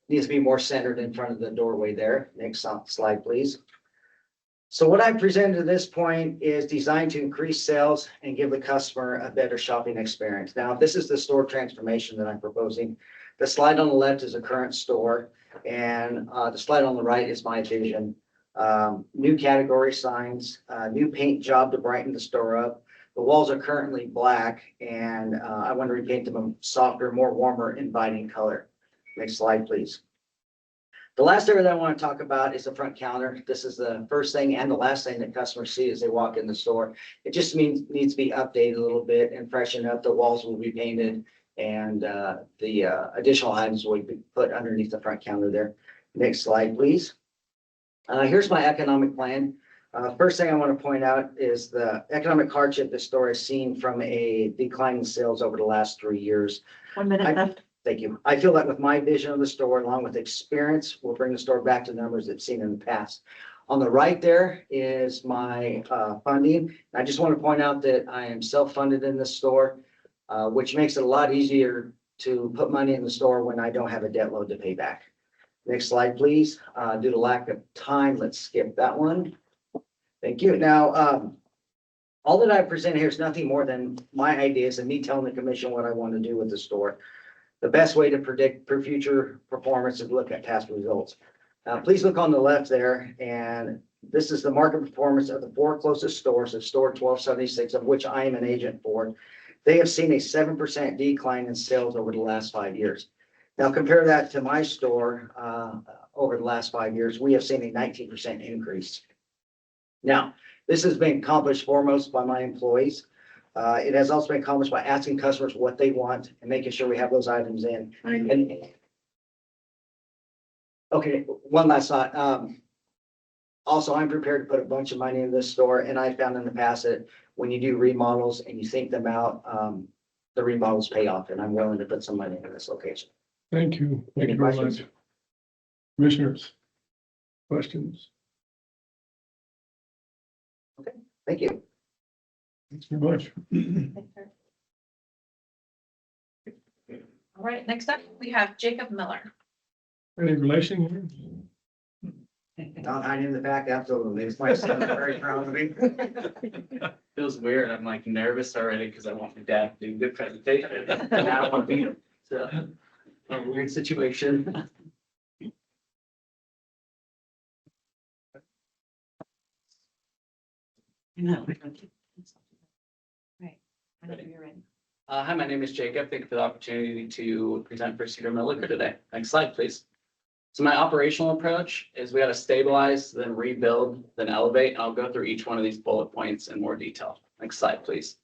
Speaker 15: Needs to be more centered in front of the doorway there. Next slide, please. So what I presented to this point is designed to increase sales and give the customer a better shopping experience. Now, this is the store transformation that I'm proposing. The slide on the left is a current store, and the slide on the right is my vision. New category signs, new paint job to brighten the store up. The walls are currently black, and I want to repaint them a softer, more warmer, inviting color. Next slide, please. The last area that I want to talk about is the front counter. This is the first thing and the last thing that customers see as they walk in the store. It just needs to be updated a little bit and freshened up. The walls will be painted, and the additional items will be put underneath the front counter there. Next slide, please. Here's my economic plan. First thing I want to point out is the economic hardship the store has seen from a decline in sales over the last 3 years.
Speaker 9: 1 minute left.
Speaker 15: Thank you. I feel that with my vision of the store, along with experience, we'll bring the store back to numbers it's seen in the past. On the right there is my funding. I just want to point out that I am self-funded in this store, which makes it a lot easier to put money in the store when I don't have a debt load to pay back. Next slide, please. Due to lack of time, let's skip that one. Thank you. Now, all that I present here is nothing more than my ideas and me telling the commission what I want to do with the store. The best way to predict for future performance is to look at past results. Please look on the left there, and this is the market performance of the 4 closest stores of store 1276, of which I am an agent for. They have seen a 7% decline in sales over the last 5 years. Now compare that to my store over the last 5 years, we have seen a 19% increase. Now, this has been accomplished foremost by my employees. It has also been accomplished by asking customers what they want and making sure we have those items in. And okay, one last thought. Also, I'm prepared to put a bunch of money in this store, and I found in the past that when you do remodels and you think them out, the remodels pay off, and I'm willing to put some money into this location.
Speaker 2: Thank you. Thank
Speaker 15: Any
Speaker 2: you very
Speaker 15: questions?
Speaker 2: much. Commissioners? Questions?
Speaker 15: Thank you.
Speaker 2: Thanks very much.
Speaker 12: All right, next up, we have Jacob Miller.
Speaker 2: Any relation here?
Speaker 15: Not hiding in the back, absolutely. It's my son, very proud of me.
Speaker 16: Feels weird. I'm like nervous already because I want my dad to do a good presentation. And I don't want to beat him. So a weird situation. No.
Speaker 9: Right. Whenever you're ready.
Speaker 16: Hi, my name is Jacob. Thank you for the opportunity to present for Cedar Mill Liquor today. Next slide, please. So my operational approach is we got to stabilize, then rebuild, then elevate. I'll go through each one of these bullet points in more detail. Next slide, please.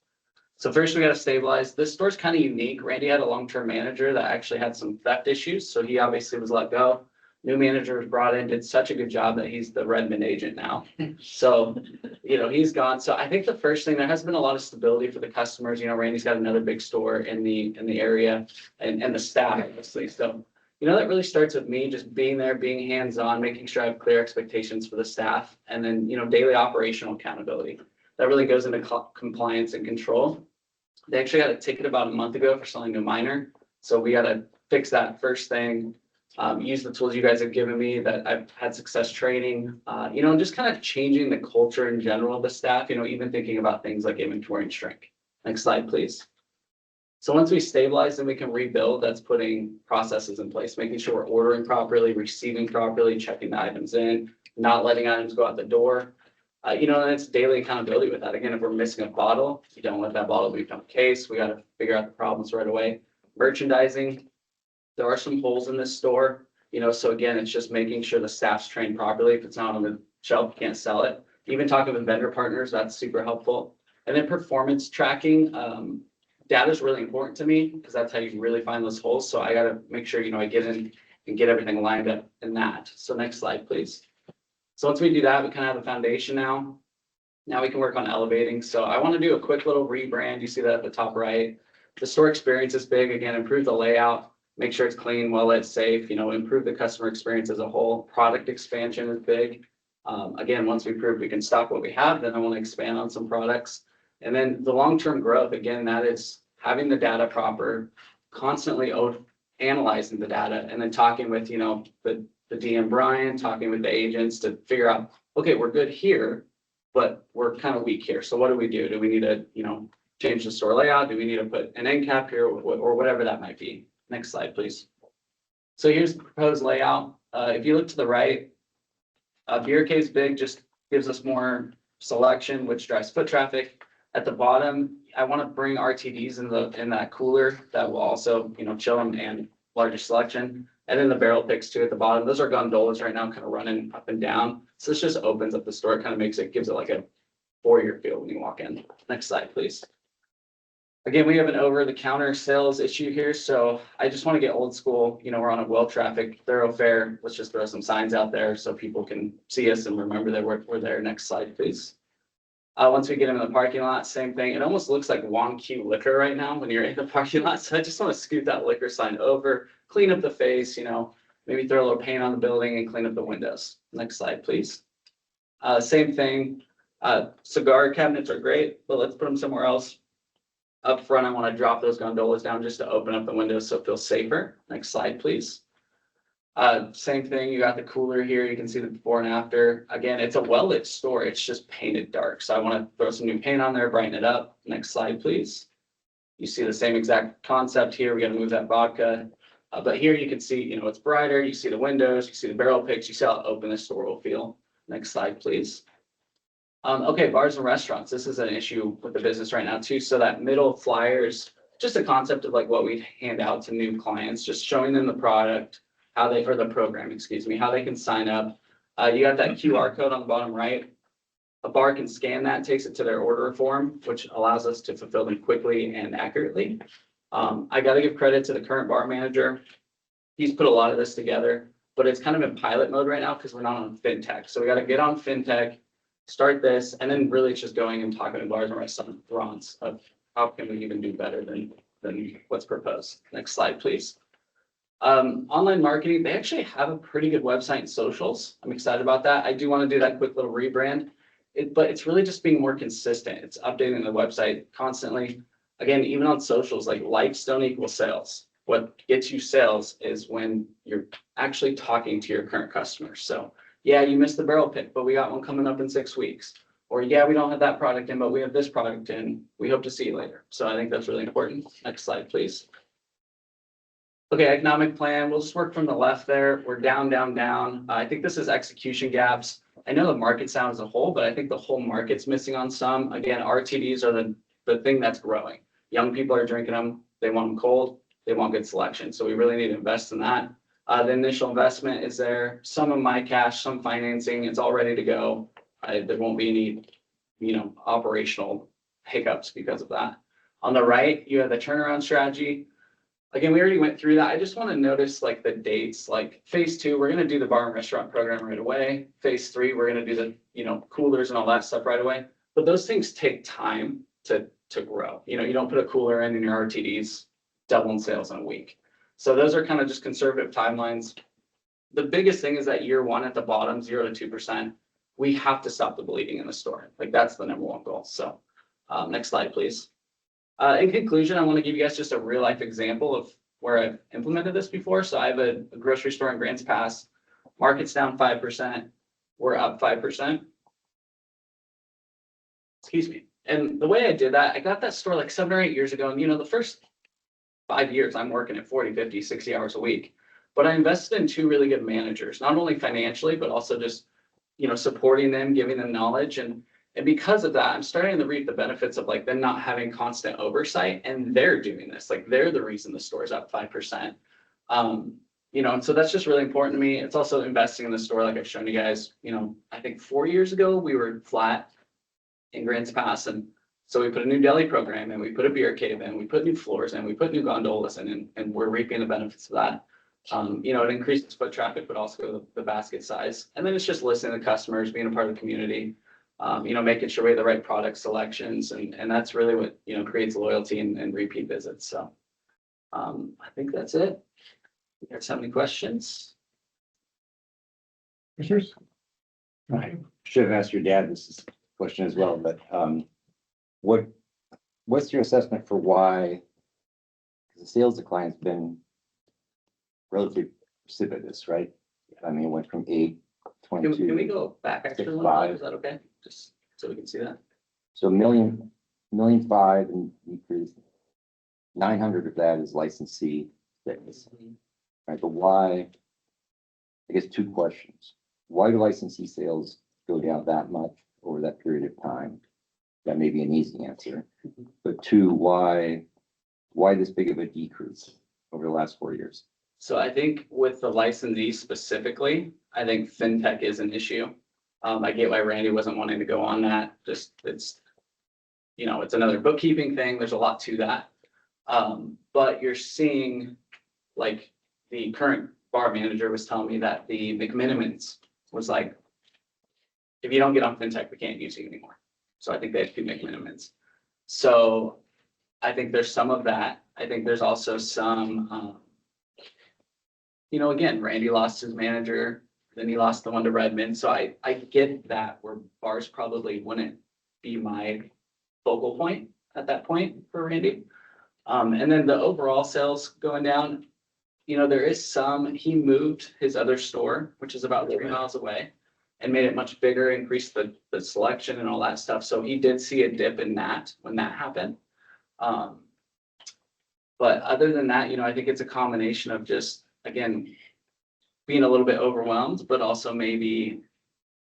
Speaker 16: So first we got to stabilize. This store's kind of unique. Randy had a long-term manager that actually had some theft issues. So he obviously was let go. New manager was brought in, did such a good job that he's the Redmond agent now. So, he's gone. So I think the first thing, there has been a lot of stability for the customers. Randy's got another big store in the area and the staff, obviously. So, that really starts with me just being there, being hands-on, making sure I have clear expectations for the staff, and then, daily operational accountability. That really goes into compliance and control. They actually got a ticket about a month ago for selling to a minor. So we got to fix that first thing. Use the tools you guys have given me that I've had success training, and just kind of changing the culture in general of the staff, even thinking about things like inventory and shrink. Next slide, please. So once we stabilize, then we can rebuild. That's putting processes in place, making sure we're ordering properly, receiving properly, checking the items in, not letting items go out the door. And it's daily accountability with that. Again, if we're missing a bottle, you don't let that bottle become a case. We got to figure out the problems right away. Merchandising. There are some holes in this store, so again, it's just making sure the staff's trained properly. If it's not on the shelf, you can't sell it. Even talking with vendor partners, that's super helpful. And then performance tracking, data is really important to me because that's how you can really find those holes. So I got to make sure, I get in and get everything lined up in that. So next slide, please. So once we do that, we kind of have a foundation now. Now we can work on elevating. So I want to do a quick little rebrand. You see that at the top right. The store experience is big. Again, improve the layout. Make sure it's clean, well lit, safe, improve the customer experience as a whole. Product expansion is big. Again, once we prove we can stock what we have, then I want to expand on some products. And then the long-term growth, again, that is having the data proper, constantly analyzing the data, and then talking with, the DM Brian, talking with the agents to figure out, okay, we're good here, but we're kind of weak here. So what do we do? Do we need to, change the store layout? Do we need to put an end cap here or whatever that might be? Next slide, please. So here's the proposed layout. If you look to the right, beer cave's big, just gives us more selection, which drives foot traffic. At the bottom, I want to bring RTDs in that cooler that will also, chill them and larger selection. And then the barrel picks too at the bottom. Those are gondolas right now, kind of running up and down. So this just opens up the store, kind of gives it like a foyer feel when you walk in. Next slide, please. Again, we have an over-the-counter sales issue here, so I just want to get old school. We're on a well-trafficked thoroughfare. Let's just throw some signs out there so people can see us and remember that we're there. Next slide, please. Once we get them in the parking lot, same thing. It almost looks like Wong Q liquor right now when you're in the parking lot. So I just want to scoot that liquor sign over, clean up the face, maybe throw a little paint on the building and clean up the windows. Next slide, please. Same thing. Cigar cabinets are great, but let's put them somewhere else. Up front, I want to drop those gondolas down just to open up the windows so it feels safer. Next slide, please. Same thing, you got the cooler here. You can see the before and after. Again, it's a well-lit store. It's just painted dark. So I want to throw some new paint on there, brighten it up. Next slide, please. You see the same exact concept here. We got to move that vodka. But here you can see, it's brighter. You see the windows, you see the barrel picks, you see how open the store will feel. Next slide, please. Okay, bars and restaurants. This is an issue with the business right now too. So that middle flyer is just a concept of like what we hand out to new clients, just showing them the product, or the program, how they can sign up. You got that QR code on the bottom right. A bar can scan that, takes it to their order form, which allows us to fulfill them quickly and accurately. I got to give credit to the current bar manager. He's put a lot of this together, but it's kind of in pilot mode right now because we're not on FinTech. So we got to get on FinTech, start this, and then really it's just going and talking to bars and restaurants of how can we even do better than what's proposed. Next slide, please. Online marketing, they actually have a pretty good website and socials. I'm excited about that. I do want to do that quick little rebrand. But it's really just being more consistent. It's updating the website constantly. Again, even on socials, like likes don't equal sales. What gets you sales is when you're actually talking to your current customers. So yeah, you missed the barrel pick, but we got one coming up in 6 weeks. Or yeah, we don't have that product in, but we have this product in. We hope to see you later. So I think that's really important. Next slide, please. Okay, economic plan. We'll just work from the left there. We're down, down, down. I think this is execution gaps. I know the market's down as a whole, but I think the whole market's missing on some. Again, RTDs are the thing that's growing. Young people are drinking them. They want them cold. They want good selection. So we really need to invest in that. The initial investment is there. Some of my cash, some financing, it's all ready to go. There won't be any, operational hiccups because of that. On the right, you have the turnaround strategy. Again, we already went through that. I just want to notice like the dates, like phase 2, we're going to do the bar and restaurant program right away. Phase 3, we're going to do the, coolers and all that stuff right away. But those things take time to grow. You don't put a cooler in your RTDs, doubling sales in a week. So those are kind of just conservative timelines. The biggest thing is that year 1 at the bottom, 0 to 2%, we have to stop the bleeding in the store. Like that's the #1 goal. So next slide, please. In conclusion, I want to give you guys just a real life example of where I've implemented this before. So I have a grocery store in Grants Pass. Market's down 5%. We're up 5%. Excuse me. And the way I did that, I got that store like 7 or 8 years ago. And the first 5 years I'm working at 40, 50, 60 hours a week. But I invested in 2 really good managers, not only financially, but also just, supporting them, giving them knowledge. And because of that, I'm starting to reap the benefits of like them not having constant oversight, and they're doing this. Like they're the reason the store's up 5%. And so that's just really important to me. It's also investing in the store, like I've shown you guys. I think 4 years ago we were flat in Grants Pass, and so we put a new deli program in, we put a beer cave in, we put new floors in, we put new gondolas in, and we're reaping the benefits of that. It increases foot traffic, but also the basket size. And then it's just listening to customers, being a part of the community. Making sure we have the right product selections, and that's really what, creates loyalty and repeat visits. So, I think that's it. You guys have any questions?
Speaker 8: I should have asked your dad this question as well, but, what's your assessment for why the sales decline has been relatively precipitous, right? I mean, it went from 8, 22.
Speaker 16: Can we go back actually?
Speaker 8: 5.
Speaker 16: Is that okay? Just so we can see that.
Speaker 8: So $1.5 million in decrease. 900 of that is licensee sales. Right, but why? I guess 2 questions. Why do licensee sales go down that much over that period of time? That may be an easy answer. But 2, why this big of a decrease over the last 4 years?
Speaker 16: So I think with the licensee specifically, I think fintech is an issue. I get why Randy wasn't wanting to go on that. Just it's another bookkeeping thing. There's a lot to that. But you're seeing like the current bar manager was telling me that the McMinimans was like, if you don't get on fintech, we can't use you anymore. So I think they have 2 McMinimans. So I think there's some of that. I think there's also some, again, Randy lost his manager, then he lost the one to Redmond. So I get that where bars probably wouldn't be my focal point at that point for Randy. And then the overall sales going down, there is some, he moved his other store, which is about 3 miles away, and made it much bigger, increased the selection and all that stuff. So he did see a dip in that when that happened. But other than that, I think it's a combination of just, again, being a little bit overwhelmed, but also maybe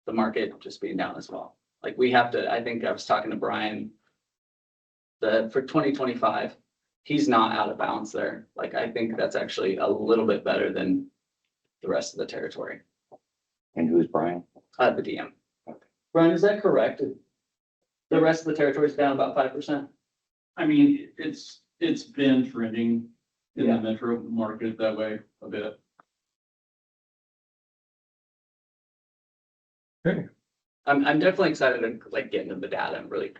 Speaker 16: the market just being down as well. Like we have to, I think I was talking to Brian, for 2025, he's not out of bounds there. Like I think that's actually a little bit better than the rest of the territory.
Speaker 8: And who is Brian?
Speaker 16: The DM. Okay. Brian, is that correct? The rest of the territory is down about 5%?
Speaker 2: I mean, it's been trending in the metro market that way a bit. Okay.
Speaker 16: I'm definitely excited to like get into the data and really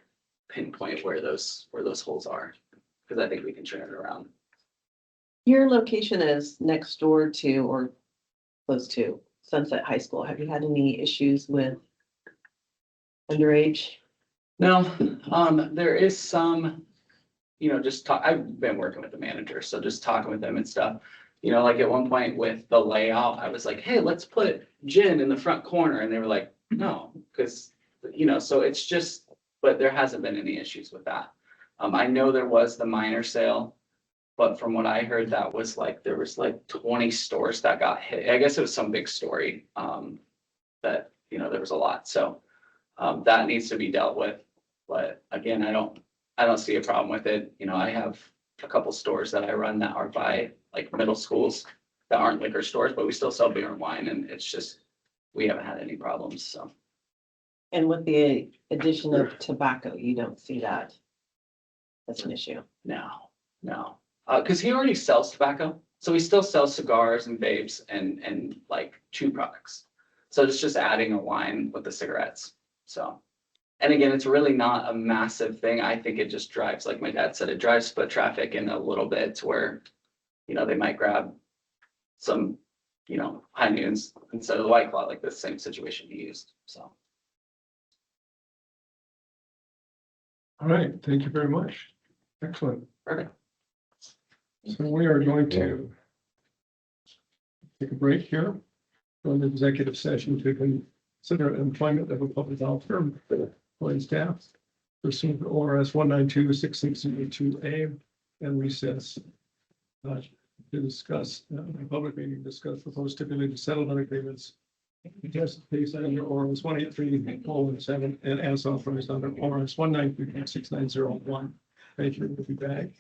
Speaker 16: pinpoint where those holes are. Because I think we can turn it around.
Speaker 17: Your location is next door to or close to Sunset High School. Have you had any issues with underage?
Speaker 16: No, there is some, just talk, I've been working with the manager, so just talking with them and stuff. Like at one point with the layout, I was like, hey, let's put gin in the front corner. And they were like, no, because, so it's just, but there hasn't been any issues with that. I know there was the minor sale, but from what I heard, that was like, there was like 20 stores that got hit. I guess it was some big story, that, there was a lot. So, that needs to be dealt with. But again, I don't see a problem with it. I have a couple stores that I run that are by like middle schools that aren't liquor stores, but we still sell beer and wine, and it's just, we haven't had any problems, so.
Speaker 17: And with the addition of tobacco, you don't see that as an issue?
Speaker 16: No. Because he already sells tobacco, so he still sells cigars and vapes and like chew products. So it's just adding a line with the cigarettes, so. And again, it's really not a massive thing. I think it just drives, like my dad said, it drives foot traffic in a little bit to where, they might grab some, high noons instead of the White Claw, like the same situation he used, so.
Speaker 2: All right, thank you very much. Excellent.
Speaker 16: Perfect.
Speaker 2: So we are going to take a break here from the executive session to consider employment of a public health firm for staff pursuant to ORS 192-6602A and recess to discuss, in public meeting, discuss proposed stipulated settlement agreements. Just case under ORS 183:7 and as authorized under ORS 193.6901. Thank you. We'll be back.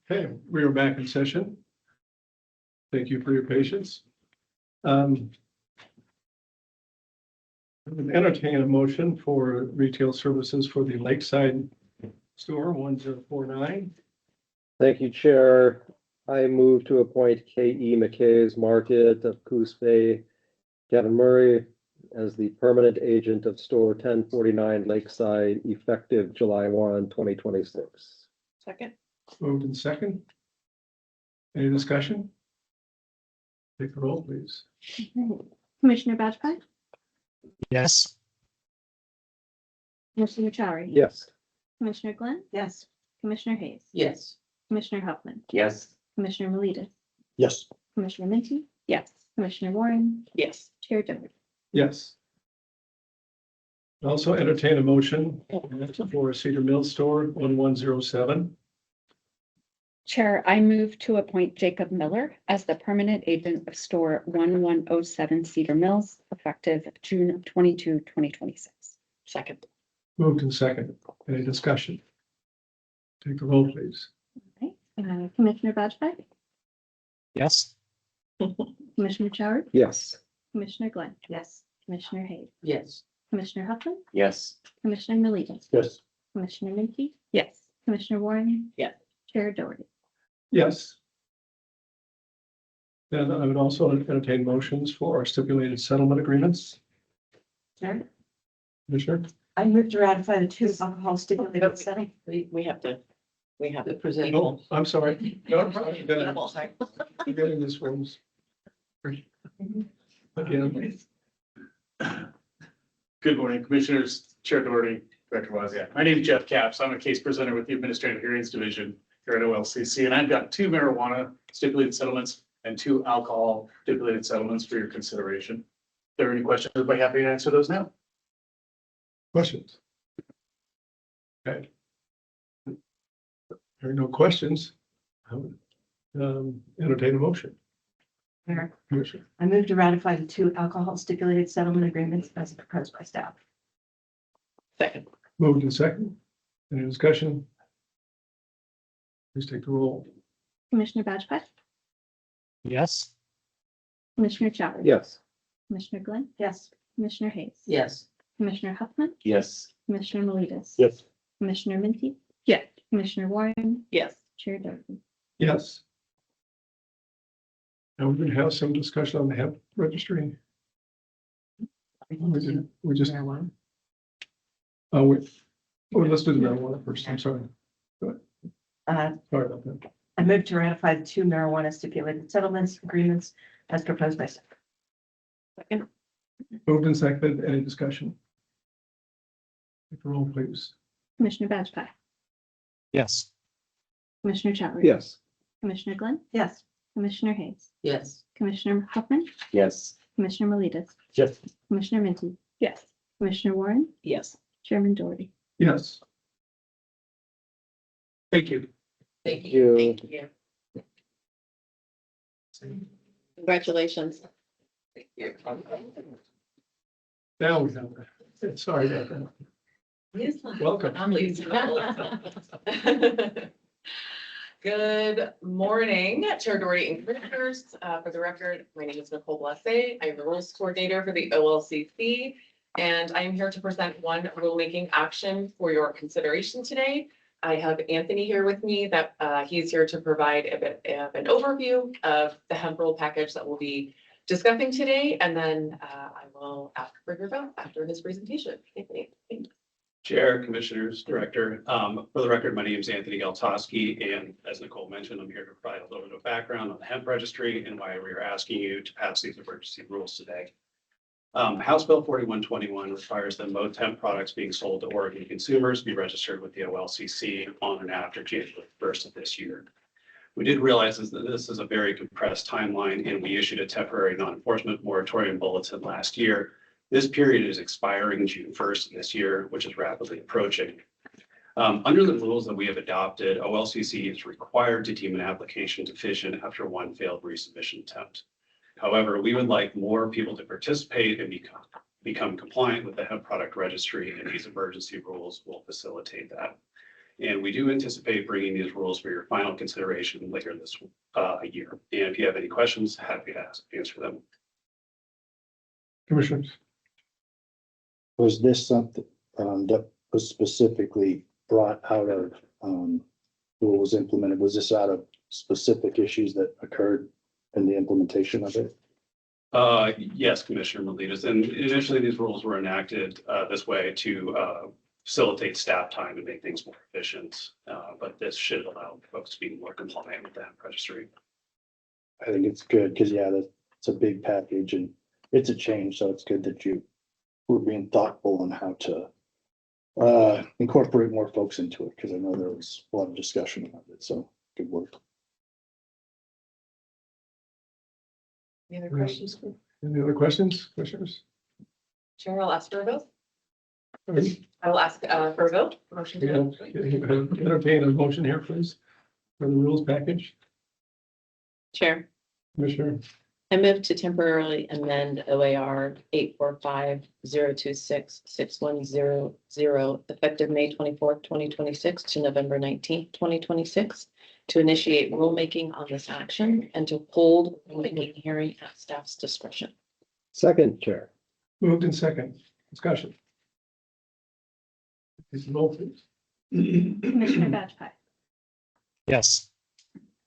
Speaker 2: Okay, we are back in session. Thank you for your patience. I would entertain a motion for retail services for the Lakeside store 1049.
Speaker 4: Thank you, Chair. I move to appoint K.E. McKay's Market of Coos Bay, Kevin Murray, as the permanent agent of store 1049 Lakeside, effective July 1, 2026.
Speaker 17: Second.
Speaker 2: Moved in second. Any discussion? Take the roll, please.
Speaker 3: Commissioner Badgepie,
Speaker 1: Yes.
Speaker 3: Commissioner Chowry.
Speaker 4: Yes.
Speaker 3: Commissioner Glenn,
Speaker 17: Yes.
Speaker 3: Commissioner Hayes,
Speaker 14: Yes.
Speaker 3: Commissioner Huffman,
Speaker 8: Yes.
Speaker 3: Commissioner Melidas,
Speaker 1: Yes.
Speaker 3: Commissioner Minty. Yes. Commissioner Warren,
Speaker 14: Yes.
Speaker 3: Chair Doherty.
Speaker 2: Yes. Also entertain a motion for Cedar Mills store 1107.
Speaker 18: Chair, I move to appoint Jacob Miller as the permanent agent of store 1107 Cedar Mills, effective June of 2026.
Speaker 14: Second.
Speaker 2: Moved in second. Any discussion? Take the roll, please.
Speaker 3: Okay. Commissioner Badgepie,
Speaker 1: Yes.
Speaker 3: Commissioner Chowry,
Speaker 4: Yes.
Speaker 3: Commissioner Glenn,
Speaker 17: Yes.
Speaker 3: Commissioner Hayes,
Speaker 14: Yes.
Speaker 3: Commissioner Huffman,
Speaker 8: Yes.
Speaker 3: Commissioner Melidas,
Speaker 1: Yes.
Speaker 3: Commissioner Minty,
Speaker 18: Yes.
Speaker 3: Commissioner Warren.
Speaker 14: Yes.
Speaker 3: Chair Doherty.
Speaker 2: Yes. Then I would also entertain motions for our stipulated settlement agreements.
Speaker 17: Sure.
Speaker 2: Commissioner?
Speaker 9: I move to ratify the two alcohol stipulated setting.
Speaker 17: We have to
Speaker 14: The present.
Speaker 2: No, I'm sorry. No, I'm getting this one's. Again,
Speaker 19: Good morning, Commissioners, Chair Doherty, Director Wozniak. My name is Jeff Capps. I'm a case presenter with the Administrative Hearings Division here at OLCC, and I've got 2 marijuana stipulated settlements and 2 alcohol stipulated settlements for your consideration. If there are any questions, I'd be happy to answer those now.
Speaker 2: questions? Okay. There are no questions. I would entertain a motion.
Speaker 9: Mayor,
Speaker 2: Commissioner.
Speaker 9: I move to ratify the two alcohol stipulated settlement agreements as proposed by staff.
Speaker 17: second.
Speaker 2: Moved in second. Any discussion? Please take the roll.
Speaker 3: Commissioner Badgepot,
Speaker 1: Yes.
Speaker 3: Commissioner Chowdhury.
Speaker 4: Yes.
Speaker 3: Commissioner Glenn,
Speaker 9: Yes.
Speaker 3: Commissioner Hayes.
Speaker 14: Yes.
Speaker 3: Commissioner Huffman,
Speaker 8: Yes.
Speaker 3: Commissioner Melidas.
Speaker 4: Yes.
Speaker 3: Commissioner Minty,
Speaker 18: Yes.
Speaker 3: Commissioner Warren,
Speaker 17: Yes.
Speaker 3: Chair Doherty.
Speaker 2: Yes. Now we're going to have some discussion on the hemp registry. We just,
Speaker 9: Marijuana.
Speaker 2: let's do the marijuana first. I'm sorry. Sorry about that.
Speaker 9: I move to ratify the two marijuana stipulated settlements agreements as proposed by staff.
Speaker 17: Second.
Speaker 2: Moved and seconded. Any discussion? Take the roll, please.
Speaker 3: Commissioner Badgepot,
Speaker 1: Yes.
Speaker 3: Commissioner Chowdhury.
Speaker 4: Yes.
Speaker 3: Commissioner Glenn,
Speaker 9: Yes.
Speaker 3: Commissioner Hayes,
Speaker 14: Yes.
Speaker 3: Commissioner Huffman,
Speaker 8: Yes.
Speaker 3: Commissioner Melidas,
Speaker 4: Yes.
Speaker 3: Commissioner Minty,
Speaker 18: Yes.
Speaker 3: Commissioner Warren,
Speaker 17: Yes.
Speaker 3: Chairman Doherty.
Speaker 2: Yes. Thank you.
Speaker 17: Thank
Speaker 4: you.
Speaker 17: Thank you. Congratulations.
Speaker 2: Now we have, sorry about that. Welcome.
Speaker 5: Good morning, Chair Doherty and Commissioners. For the record, my name is Nicole Blesse. I'm the rules coordinator for the OLCC, and I am here to present one rulemaking action for your consideration today. I have Anthony here with me that he's here to provide a bit of an overview of the hemp rule package that we'll be discussing today, and then I will ask for your vote after his presentation. Anthony.
Speaker 19: Chair, Commissioners, Director. For the record, my name is Anthony Galtoski, and as Nicole mentioned, I'm here to provide a little bit of background on the hemp registry and why we are asking you to pass these emergency rules today. House Bill 4121 requires that most hemp products being sold to Oregon consumers be registered with the OLCC on and after January 1st of this year. We did realize that this is a very compressed timeline, and we issued a temporary non-enforcement moratorium bulletin last year. This period is expiring June 1st of this year, which is rapidly approaching. Under the rules that we have adopted, OLCC is required to deem an application deficient after one failed resubmission attempt. However, we would like more people to participate and become compliant with the hemp product registry, and these emergency rules will facilitate that. And we do anticipate bringing these rules for your final consideration later this year. And if you have any questions, happy to answer them.
Speaker 2: Commissioners.
Speaker 20: Was this something that was specifically brought out of what was implemented? Was this out of specific issues that occurred in the implementation of it?
Speaker 19: Yes, Commissioner Melidas. And initially, these rules were enacted this way to facilitate staff time and make things more efficient. But this should allow folks to be more compliant with that registry.
Speaker 20: I think it's good because, yeah, that's a big package and it's a change. So it's good that you were being thoughtful on how to incorporate more folks into it, because I know there was a lot of discussion about it. So good work.
Speaker 5: Any other questions?
Speaker 2: Any other questions, Commissioners?
Speaker 5: Chair, I'll ask for a vote.
Speaker 2: Pardon?
Speaker 5: I will ask for a vote. Motion to vote.
Speaker 2: Entertain a motion here, please, for the rules package.
Speaker 17: Chair,
Speaker 2: Commissioner.
Speaker 17: I move to temporarily amend OAR 845-026-6100 effective May 24th, 2026 to November 19th, 2026 to initiate rulemaking on this action and to hold rulemaking hearing at staff's discretion.
Speaker 4: Second, Chair.
Speaker 2: Moved in second. Discussion. Please roll, please.
Speaker 3: Commissioner Badgepot,
Speaker 1: Yes.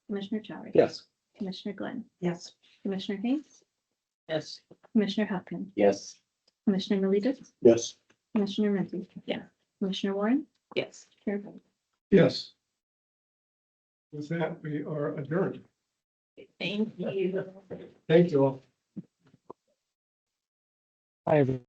Speaker 3: Commissioner Chowdhury.
Speaker 4: Yes.
Speaker 3: Commissioner Glenn,
Speaker 9: Yes.
Speaker 3: Commissioner Hayes,
Speaker 14: Yes.
Speaker 3: Commissioner Huffman,
Speaker 8: Yes.
Speaker 3: Commissioner Melidas,
Speaker 20: Yes.
Speaker 3: Commissioner Murphy?
Speaker 14: Yeah.
Speaker 3: Commissioner Warren?
Speaker 14: Yes.
Speaker 3: Chair votes.
Speaker 2: Yes. With that, we are adjourned.
Speaker 14: Thank you.
Speaker 2: Thank you all.
Speaker 1: Hi, everyone.